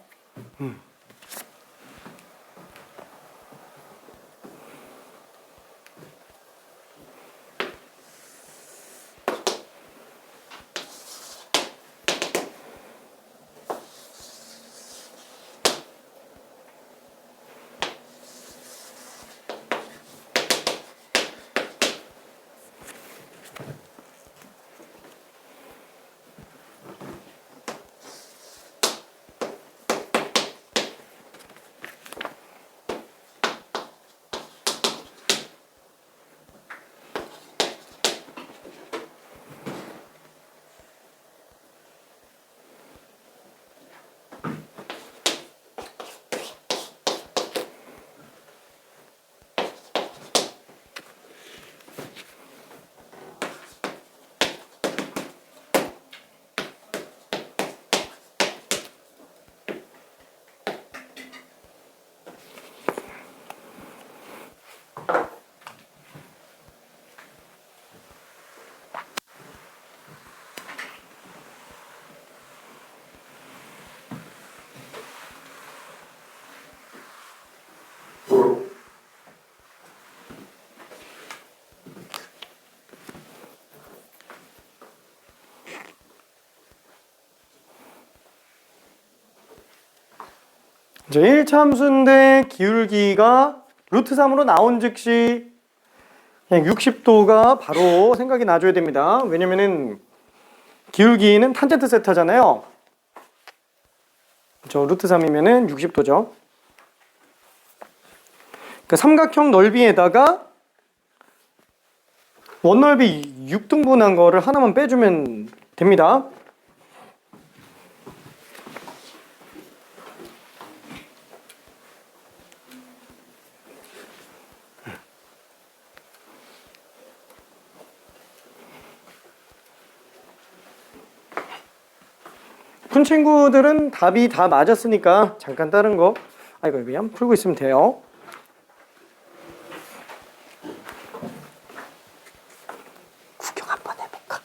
Speaker 1: 이제 1참수인데 기울기가 루트 3으로 나온 즉시 그냥 60도가 바로 생각이 나줘야 됩니다. 왜냐면은 기울기는 탄젠트 세타잖아요. 그렇죠? 루트 3이면은 60도죠. 그러니까 삼각형 넓이에다가 원넓이 6등분한 거를 하나만 빼주면 됩니다. 푼 친구들은 답이 다 맞았으니까 잠깐 다른 거 그냥 풀고 있으면 돼요. 구경 한번 해볼까?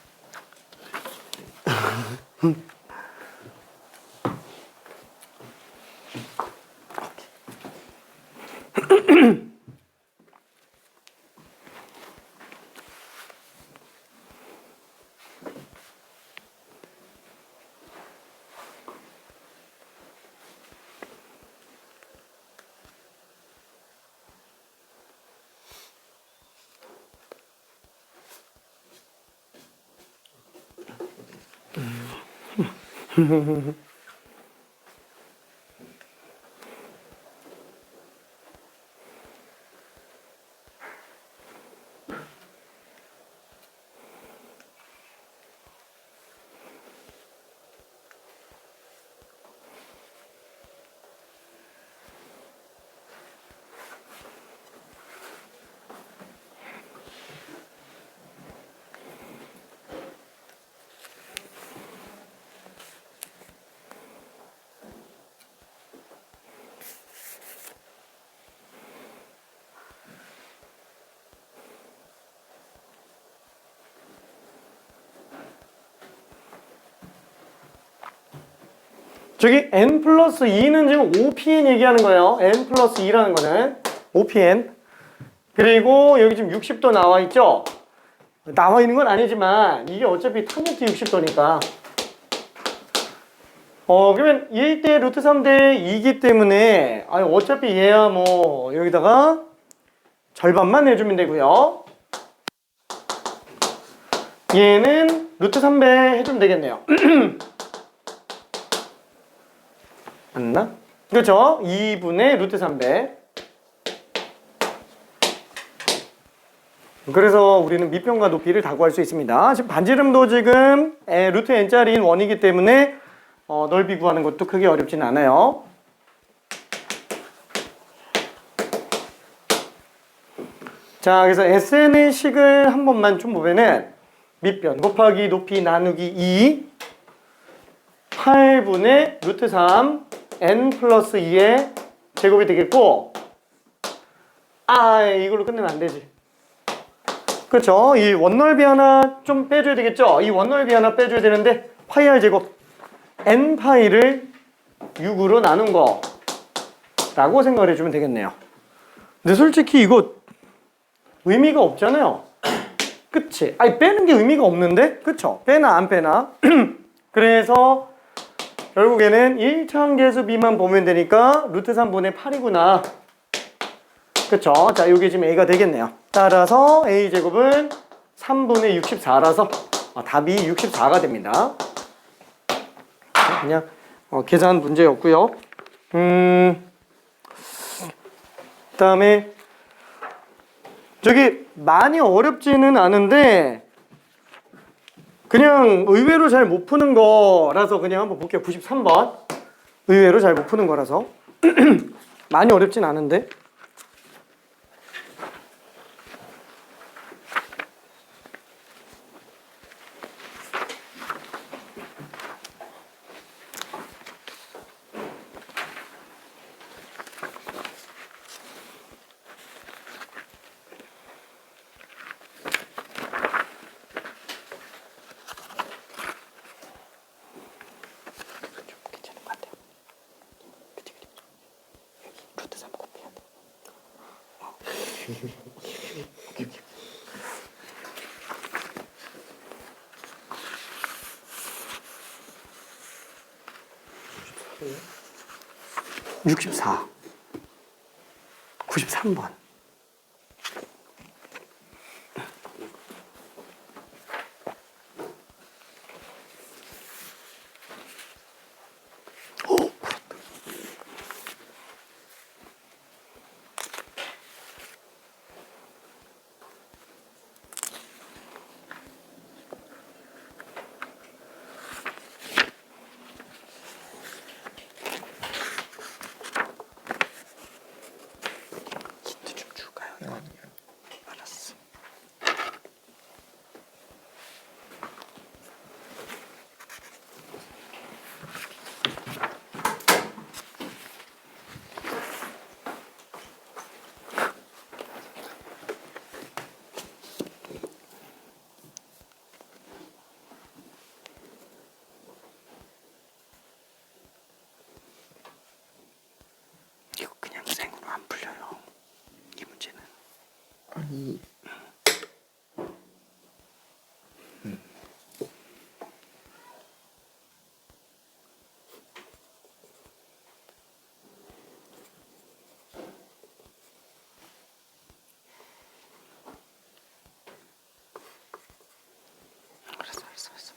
Speaker 1: 저기 n 플러스 2는 지금 5pn 얘기하는 거예요. n 플러스 2라는 거는 5pn. 그리고 여기 지금 60도 나와 있죠? 나와 있는 건 아니지만 이게 어차피 탄젠트 60도니까 그러면 1대 루트 3대 2기 때문에 아니 어차피 얘야 뭐 여기다가 절반만 내주면 되고요. 얘는 루트 3배 해주면 되겠네요. 맞나? 그렇죠? 2분의 루트 3배. 그래서 우리는 밑변과 높이를 다 구할 수 있습니다. 지금 반지름도 지금 루트 n짜리인 원이기 때문에 넓이 구하는 것도 크게 어렵진 않아요. 자, 그래서 SN의 식을 한 번만 좀 보면은 밑변 곱하기 높이 나누기 2 8분의 루트 3 n 플러스 2의 제곱이 되겠고 이걸로 끝내면 안 되지. 그렇죠. 이 원넓이 하나 좀 빼줘야 되겠죠. 이 원넓이 하나 빼줘야 되는데 파이 r 제곱 n 파이를 6으로 나눈 거 라고 생각을 해주면 되겠네요. 근데 솔직히 이거 의미가 없잖아요. 그치? 아니 빼는 게 의미가 없는데? 그쵸? 빼나 안 빼나? 그래서 결국에는 1차함계수 b만 보면 되니까 루트 3분의 8이구나. 그쵸? 자, 요게 지금 a가 되겠네요. 따라서 a제곱은 3분의 64라서 답이 64가 됩니다. 그냥 계산 문제였고요. 그다음에 저기 많이 어렵지는 않은데 그냥 의외로 잘 못 푸는 거라서 그냥 한번 볼게요. 93번 의외로 잘 못 푸는 거라서 많이 어렵진 않은데 (64) 93번 힌트 좀 줄까요? 알았어. 이거 그냥 생으로 안 풀려요. 이 문제는.
Speaker 2: 아니
Speaker 1: 알았어.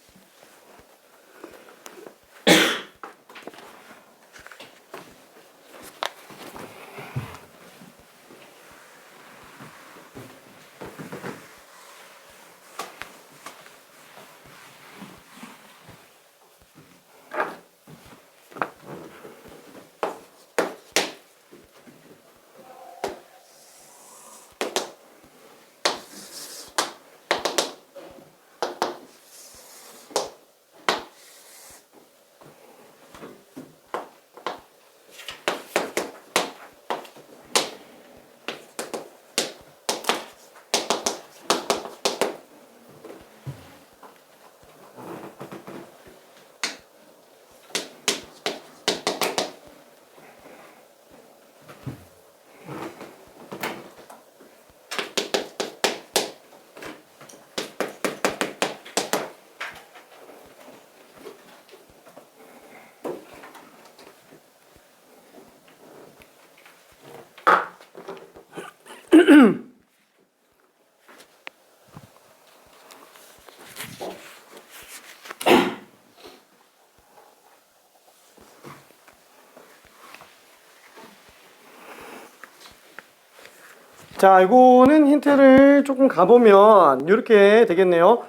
Speaker 1: 자, 이거는 힌트를 조금 가보면 이렇게 되겠네요.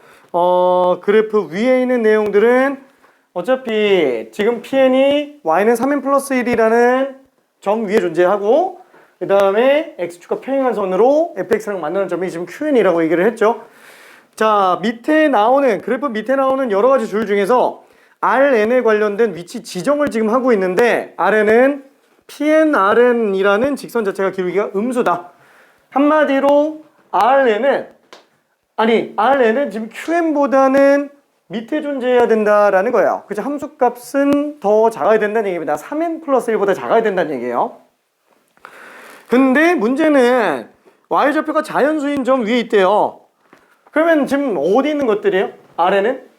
Speaker 1: 그래프 위에 있는 내용들은 어차피 지금 PN이 Y는 3n 플러스 1이라는 점 위에 존재하고 그 다음에 X축과 평행한 선으로 fx랑 만나는 점이 지금 QN이라고 얘기를 했죠. 자, 밑에 나오는 그래프 밑에 나오는 여러 가지 줄 중에서 RN에 관련된 위치 지정을 지금 하고 있는데 RN은 PNRN이라는 직선 자체가 기울기가 음수다. 한마디로 RN은 지금 QN보다는 밑에 존재해야 된다라는 거예요. 그죠? 함수값은 더 작아야 된다는 얘기입니다. 3n 플러스 1보다 작아야 된다는 얘기예요. 근데 문제는 y좌표가 자연수인 점 위에 있대요. 그러면 지금 어디 있는 것들이에요? RN은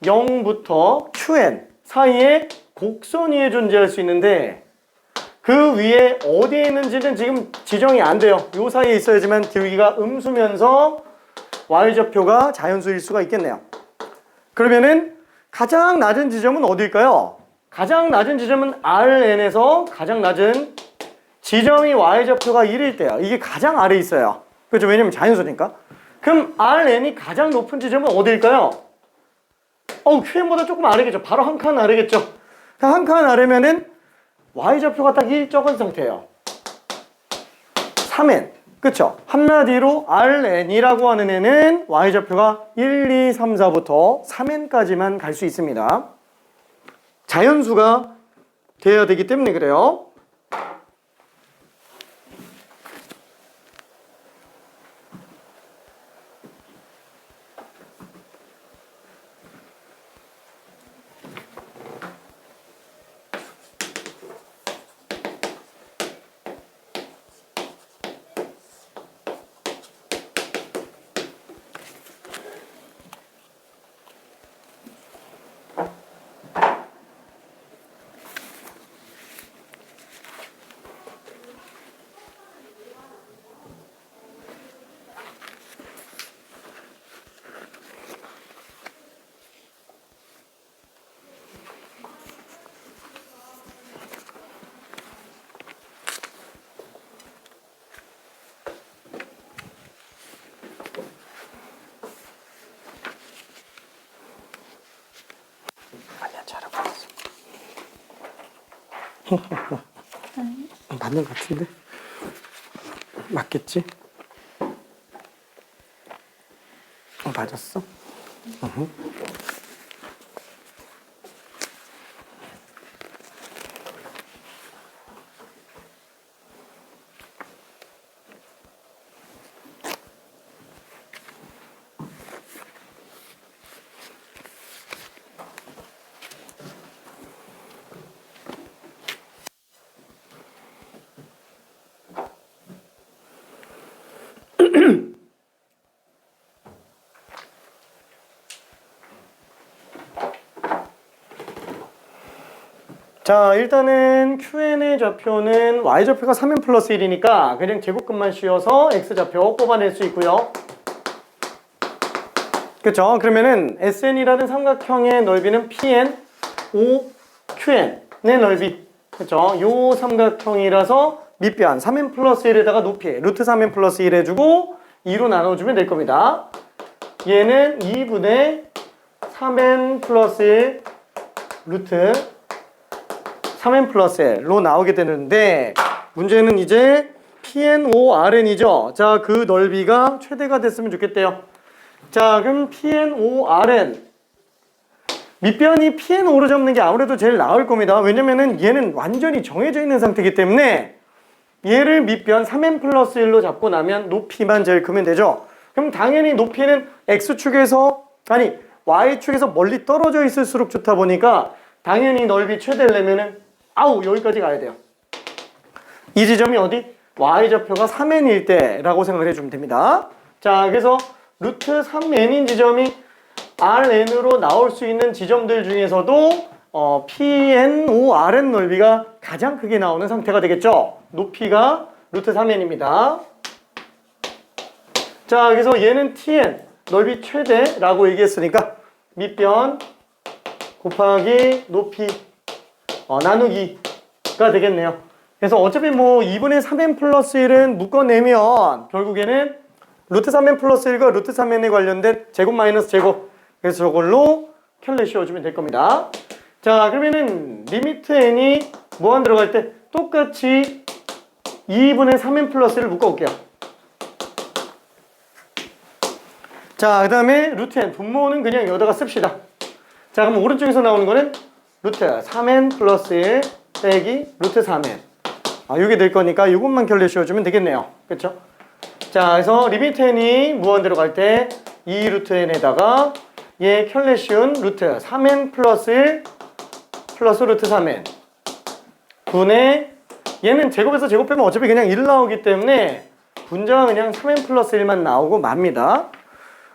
Speaker 1: 0부터 QN 사이에 곡선 위에 존재할 수 있는데 그 위에 어디에 있는지는 지금 지정이 안 돼요. 요 사이에 있어야지만 기울기가 음수면서 y좌표가 자연수일 수가 있겠네요. 그러면은 가장 낮은 지점은 어디일까요? 가장 낮은 지점은 RN에서 가장 낮은 지점이 y좌표가 1일 때요. 이게 가장 아래에 있어요. 그렇죠? 왜냐면 자연수니까. 그럼 RN이 가장 높은 지점은 어디일까요? QN보다 조금 아래겠죠. 바로 한 칸 아래겠죠. 한 칸 아래면은 y좌표가 딱 일정한 상태예요. 3n. 그쵸? 한마디로 RN이라고 하는 애는 y좌표가 1, 2, 3, 4부터 3n까지만 갈 수 있습니다. 자연수가 돼야 되기 때문에 그래요. 아니야, 잘하고 있어. 맞는 것 같은데? 맞겠지? 맞았어? 자, 일단은 QN의 좌표는 y좌표가 3n 플러스 1이니까 그냥 제곱근만 씌워서 x좌표 뽑아낼 수 있고요. 그쵸? 그러면은 SN이라는 삼각형의 넓이는 PN, OQN의 넓이. 그쵸? 요 삼각형이라서 밑변 3n 플러스 1에다가 높이 루트 3n 플러스 1 해주고 2로 나눠주면 될 겁니다. 얘는 2분의 3n 플러스 1 루트 3n 플러스 1로 나오게 되는데 문제는 이제 PNORN이죠. 자, 그 넓이가 최대가 됐으면 좋겠대요. 자, 그럼 PNORN 밑변이 PNO로 잡는 게 아무래도 제일 나을 겁니다. 왜냐면은 얘는 완전히 정해져 있는 상태이기 때문에 얘를 밑변 3n 플러스 1로 잡고 나면 높이만 제일 크면 되죠. 그럼 당연히 높이는 X축에서 Y축에서 멀리 떨어져 있을수록 좋다 보니까 당연히 넓이 최대려면은 여기까지 가야 돼요. 이 지점이 어디? y좌표가 3n일 때라고 생각을 해주면 됩니다. 자, 그래서 루트 3n인 지점이 rn으로 나올 수 있는 지점들 중에서도 PNORN 넓이가 가장 크게 나오는 상태가 되겠죠. 높이가 루트 3n입니다. 자, 그래서 얘는 tn, 넓이 최대라고 얘기했으니까 밑변 곱하기 높이 나누기가 되겠네요. 그래서 어차피 뭐 2분의 3n 플러스 1은 묶어내면 결국에는 루트 3n 플러스 1과 루트 3n에 관련된 제곱 마이너스 제곱, 그래서 저걸로 켤레 씌워주면 될 겁니다. 자, 그러면은 리미트 n이 무한 들어갈 때 똑같이 2분의 3n 플러스 1을 묶어올게요. 자, 그 다음에 루트 n 분모는 그냥 여기다가 씁시다. 자, 그럼 오른쪽에서 나오는 거는 루트 3n 플러스 1 빼기 루트 3n. 이게 될 거니까 이것만 켤레 씌워주면 되겠네요. 그쵸? 자, 그래서 리미트 n이 무한대로 갈 때 2 루트 n에다가 얘 켤레 씌운 루트 3n 플러스 1 플러스 루트 3n 분의 얘는 제곱에서 제곱 빼면 어차피 그냥 1 나오기 때문에 분자가 그냥 3n 플러스 1만 나오고 맙니다.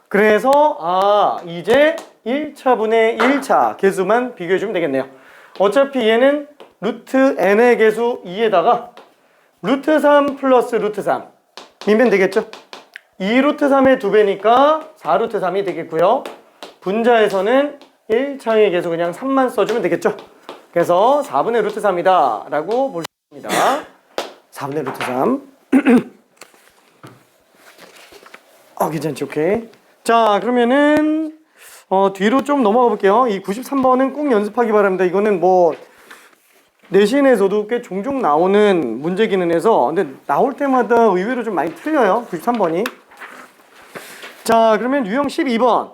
Speaker 1: 그래서 이제 1차분의 1차 개수만 비교해주면 되겠네요. 어차피 얘는 루트 n의 개수 2에다가 루트 3 플러스 루트 3 이면 되겠죠? 2 루트 3의 2배니까 4 루트 3이 되겠고요. 분자에서는 1차의 개수 그냥 3만 써주면 되겠죠? 그래서 4분의 루트 3이다 라고 볼 수 있습니다. 4분의 루트 3 괜찮지? 오케이. 자, 그러면은 뒤로 좀 넘어가 볼게요. 이 93번은 꼭 연습하기 바랍니다. 이거는 뭐 내신에서도 꽤 종종 나오는 문제기는 해서 근데 나올 때마다 의외로 좀 많이 틀려요. 93번이. 자, 그러면 유형 12번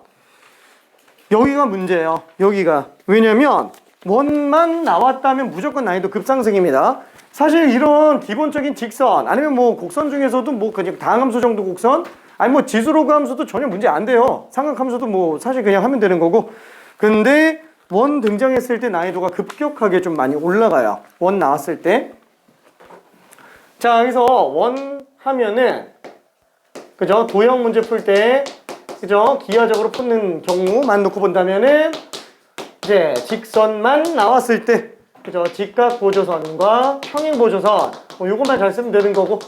Speaker 1: 여기가 문제예요. 여기가. 왜냐면 원만 나왔다면 무조건 난이도 급상승입니다. 사실 이런 기본적인 직선 아니면 뭐 곡선 중에서도 뭐 그냥 다항함수 정도 곡선 아니 뭐 지수로그 함수도 전혀 문제 안 돼요. 삼각함수도 뭐 사실 그냥 하면 되는 거고. 근데 원 등장했을 때 난이도가 급격하게 좀 많이 올라가요. 원 나왔을 때. 자, 여기서 원 하면은 그죠? 도형 문제 풀 때 그죠? 기하적으로 푸는 경우만 놓고 본다면은 이제 직선만 나왔을 때 그죠? 직각 보조선과 평행 보조선 요것만 잘 쓰면 되는 거고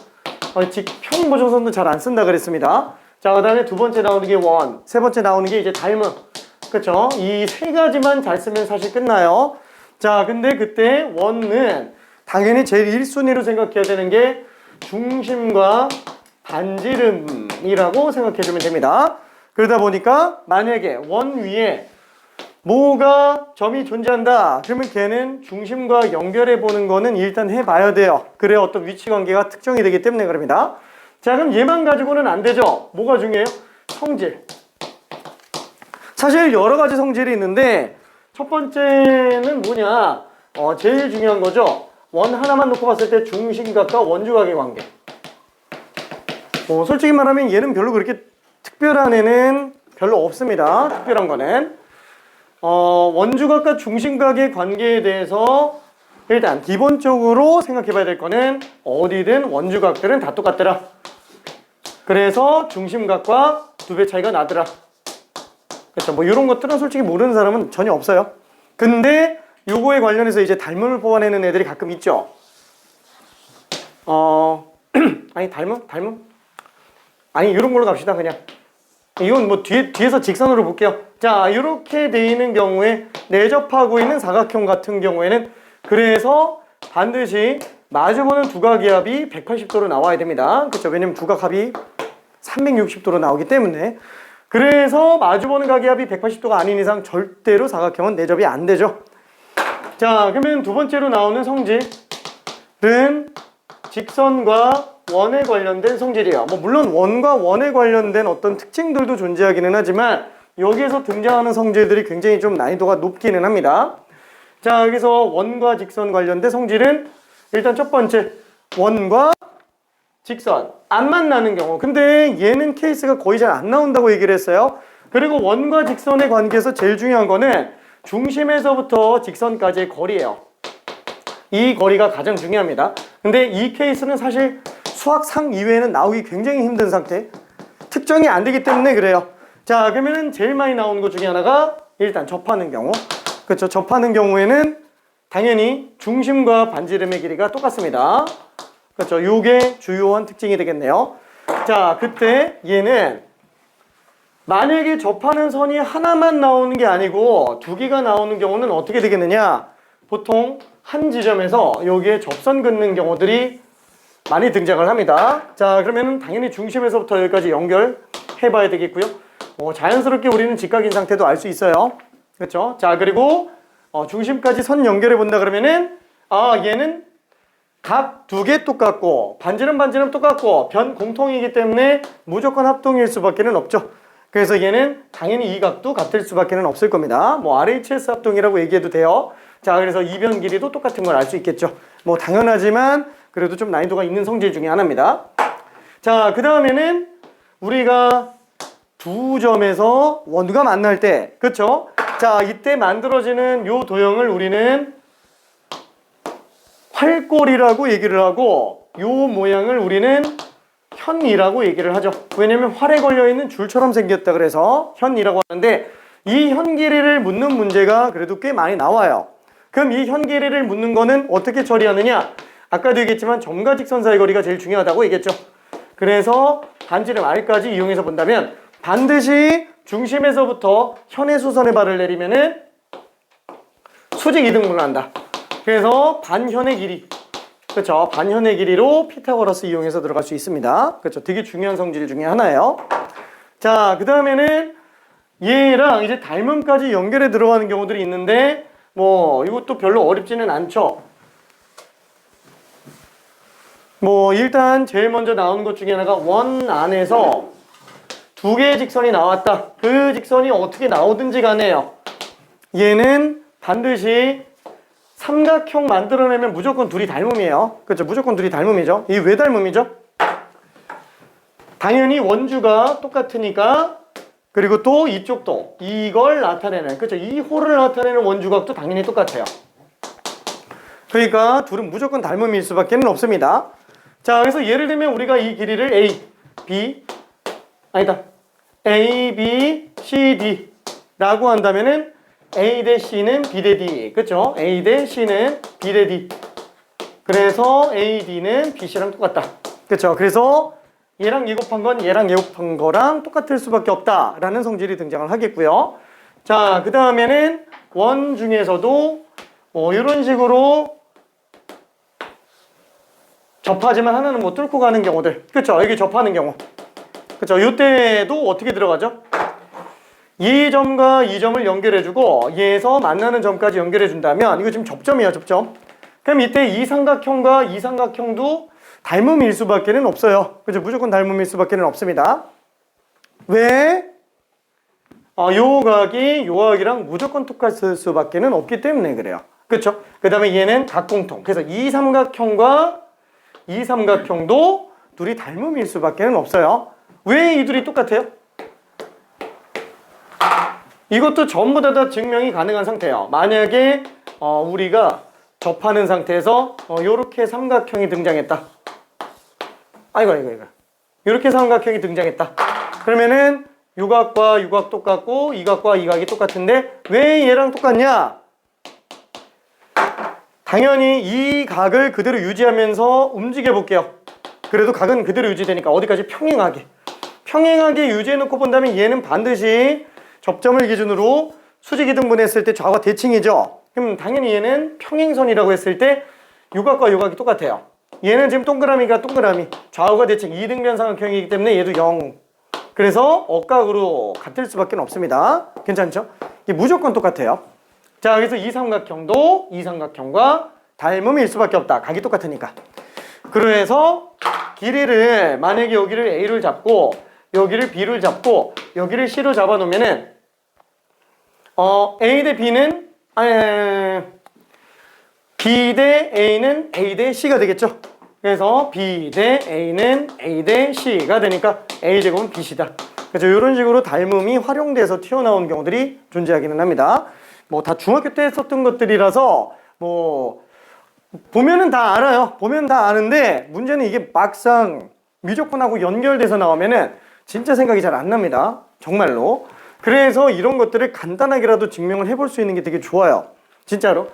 Speaker 1: 평행 보조선도 잘 안 쓴다 그랬습니다. 자, 그 다음에 두 번째 나오는 게 원, 세 번째 나오는 게 이제 닮음. 그쵸? 이 세 가지만 잘 쓰면 사실 끝나요. 자, 근데 그때 원은 당연히 제일 1순위로 생각해야 되는 게 중심과 반지름이라고 생각해주면 됩니다. 그러다 보니까 만약에 원 위에 뭐가 점이 존재한다 그러면 걔는 중심과 연결해 보는 거는 일단 해봐야 돼요. 그래야 어떤 위치관계가 특정이 되기 때문에 그럽니다. 자, 그럼 얘만 가지고는 안 되죠. 뭐가 중요해요? 성질. 사실 여러 가지 성질이 있는데 첫 번째는 뭐냐 제일 중요한 거죠. 원 하나만 놓고 봤을 때 중심각과 원주각의 관계. 솔직히 말하면 얘는 별로 그렇게 특별한 애는 별로 없습니다. 특별한 거는 원주각과 중심각의 관계에 대해서 일단 기본적으로 생각해 봐야 될 거는 어디든 원주각들은 다 똑같더라. 그래서 중심각과 2배 차이가 나더라. 그렇죠. 뭐 이런 것들은 솔직히 모르는 사람은 전혀 없어요. 근데 요거에 관련해서 이제 닮음을 뽑아내는 애들이 가끔 있죠. 아니 닮음? 아니 이런 걸로 갑시다 그냥. 이건 뭐 뒤에서 직선으로 볼게요. 자, 이렇게 돼 있는 경우에 내접하고 있는 사각형 같은 경우에는 그래서 반드시 마주보는 두각이합이 180도로 나와야 됩니다. 그렇죠. 왜냐면 두각합이 360도로 나오기 때문에. 그래서 마주보는 각이합이 180도가 아닌 이상 절대로 사각형은 내접이 안 되죠. 자, 그러면 두 번째로 나오는 성질은 직선과 원에 관련된 성질이에요. 뭐 물론 원과 원에 관련된 어떤 특징들도 존재하기는 하지만 여기에서 등장하는 성질들이 굉장히 좀 난이도가 높기는 합니다. 자, 여기서 원과 직선 관련된 성질은 일단 첫 번째 원과 직선 안 만나는 경우. 근데 얘는 케이스가 거의 잘 안 나온다고 얘기를 했어요. 그리고 원과 직선의 관계에서 제일 중요한 거는 중심에서부터 직선까지의 거리예요. 이 거리가 가장 중요합니다. 근데 이 케이스는 사실 수학상 이외에는 나오기 굉장히 힘든 상태. 특정이 안 되기 때문에 그래요. 자, 그러면은 제일 많이 나오는 것 중에 하나가 일단 접하는 경우. 그렇죠. 접하는 경우에는 당연히 중심과 반지름의 길이가 똑같습니다. 그렇죠. 요게 주요한 특징이 되겠네요. 자, 그때 얘는 만약에 접하는 선이 하나만 나오는 게 아니고 두 개가 나오는 경우는 어떻게 되겠느냐? 보통 한 지점에서 여기에 접선 긋는 경우들이 많이 등장을 합니다. 자, 그러면 당연히 중심에서부터 여기까지 연결해 봐야 되겠고요. 자연스럽게 우리는 직각인 상태도 알 수 있어요. 그렇죠? 자, 그리고 중심까지 선 연결해 본다 그러면은 얘는 각 두 개 똑같고 반지름 똑같고 변 공통이기 때문에 무조건 합동일 수밖에 없죠. 그래서 얘는 당연히 이 각도 같을 수밖에 없을 겁니다. 뭐 RHS 합동이라고 얘기해도 돼요. 자, 그래서 이변 길이도 똑같은 걸 알 수 있겠죠. 뭐 당연하지만 그래도 좀 난이도가 있는 성질 중에 하나입니다. 자, 그 다음에는 우리가 두 점에서 원두가 만날 때, 그쵸? 자, 이때 만들어지는 요 도형을 우리는 활골이라고 얘기를 하고 요 모양을 우리는 현이라고 얘기를 하죠. 왜냐면 활에 걸려있는 줄처럼 생겼다 그래서 현이라고 하는데 이 현 길이를 묻는 문제가 그래도 꽤 많이 나와요. 그럼 이 현 길이를 묻는 거는 어떻게 처리하느냐? 아까도 얘기했지만 점과 직선 사이 거리가 제일 중요하다고 얘기했죠. 그래서 반지름 R까지 이용해서 본다면 반드시 중심에서부터 현의 수선의 발을 내리면은 수직 이등분을 한다. 그래서 반현의 길이, 그렇죠? 반현의 길이로 피타고라스 이용해서 들어갈 수 있습니다. 그렇죠? 되게 중요한 성질 중에 하나예요. 자, 그 다음에는 얘랑 이제 닮음까지 연결해 들어가는 경우들이 있는데 뭐 이것도 별로 어렵지는 않죠. 뭐 일단 제일 먼저 나오는 것 중에 하나가 원 안에서 두 개의 직선이 나왔다. 그 직선이 어떻게 나오든지 간에요. 얘는 반드시 삼각형 만들어내면 무조건 둘이 닮음이에요. 그렇죠? 무조건 둘이 닮음이죠. 이게 왜 닮음이죠? 당연히 원주가 똑같으니까. 그리고 또 이쪽도 이걸 나타내는, 그렇죠? 이 홀을 나타내는 원주각도 당연히 똑같아요. 그러니까 둘은 무조건 닮음일 수밖에 없습니다. 자, 그래서 예를 들면 우리가 이 길이를 A, B, B, C, D 라고 한다면은 A 대 C는 B 대 D, 그쵸? A 대 C는 B 대 D. 그래서 A, D는 B, C랑 똑같다. 그쵸? 그래서 얘랑 예곱한 건 얘랑 예곱한 거랑 똑같을 수밖에 없다라는 성질이 등장을 하겠고요. 자, 그 다음에는 원 중에서도 이런 식으로 접하지만 하나는 못 뚫고 가는 경우들. 그쵸? 여기 접하는 경우. 그쵸? 이때도 어떻게 들어가죠? 이 점과 이 점을 연결해주고 얘에서 만나는 점까지 연결해준다면 이거 지금 접점이에요, 접점. 그럼 이때 이 삼각형과 이 삼각형도 닮음일 수밖에 없어요. 그죠? 무조건 닮음일 수밖에 없습니다. 왜? 요 각이 요 각이랑 무조건 똑같을 수밖에 없기 때문에 그래요. 그쵸? 그 다음에 얘는 각공통. 그래서 이 삼각형과 이 삼각형도 둘이 닮음일 수밖에 없어요. 왜 이 둘이 똑같아요? 이것도 전부 다 증명이 가능한 상태예요. 만약에 우리가 접하는 상태에서 요렇게 삼각형이 등장했다. 아이고. 요렇게 삼각형이 등장했다. 그러면은 요 각과 요 각 똑같고 이 각과 이 각이 똑같은데 왜 얘랑 똑같냐? 당연히 이 각을 그대로 유지하면서 움직여 볼게요. 그래도 각은 그대로 유지되니까 어디까지 평행하게 유지해놓고 본다면 얘는 반드시 접점을 기준으로 수직이등분했을 때 좌우가 대칭이죠. 그럼 당연히 얘는 평행선이라고 했을 때 요각과 요각이 똑같아요. 얘는 지금 동그라미가 동그라미, 좌우가 대칭, 이등변 삼각형이기 때문에 얘도 0. 그래서 억각으로 같을 수밖에 없습니다. 괜찮죠? 이게 무조건 똑같아요. 자, 그래서 이 삼각형도 이 삼각형과 닮음일 수밖에 없다. 각이 똑같으니까. 그래서 길이를 만약에 여기를 A를 잡고 여기를 B를 잡고 여기를 C로 잡아 놓으면은 A 대 B는 B 대 A는 A 대 C가 되겠죠. 그래서 B 대 A는 A 대 C가 되니까 A제곱은 BC다. 그래서 이런 식으로 닮음이 활용돼서 튀어나온 경우들이 존재하기는 합니다. 뭐 다 중학교 때 했었던 것들이라서 뭐 보면은 다 알아요. 보면 다 아는데 문제는 이게 막상 미적분하고 연결돼서 나오면은 진짜 생각이 잘 안 납니다. 정말로. 그래서 이런 것들을 간단하게라도 증명을 해볼 수 있는 게 되게 좋아요. 진짜로.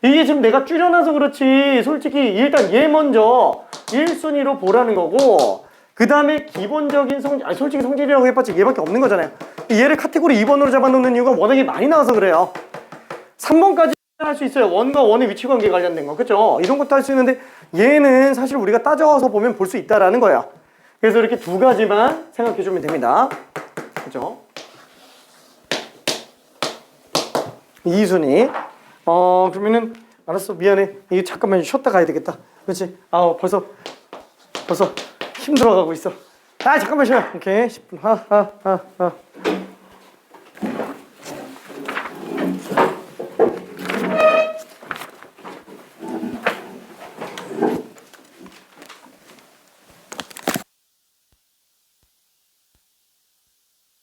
Speaker 1: 이게 지금 내가 줄여놔서 그렇지 솔직히 일단 얘 먼저 1순위로 보라는 거고 그 다음에 기본적인 성질, 아니 솔직히 성질이라고 해봤자 얘밖에 없는 거잖아요. 얘를 카테고리 2번으로 잡아놓는 이유가 워낙에 많이 나와서 그래요. 3번까지 할 수 있어요. 원과 원의 위치 관계 관련된 거, 그쵸? 이런 것도 할 수 있는데 얘는 사실 우리가 따져서 보면 볼 수 있다라는 거예요. 그래서 이렇게 두 가지만 생각해 주면 됩니다. 그죠? 이순이. 그러면은 알았어, 미안해. 이거 잠깐만 쉬었다 가야 되겠다. 그렇지? 벌써 힘들어가고 있어. 잠깐만 쉬어. 오케이, 10분. 하하하하.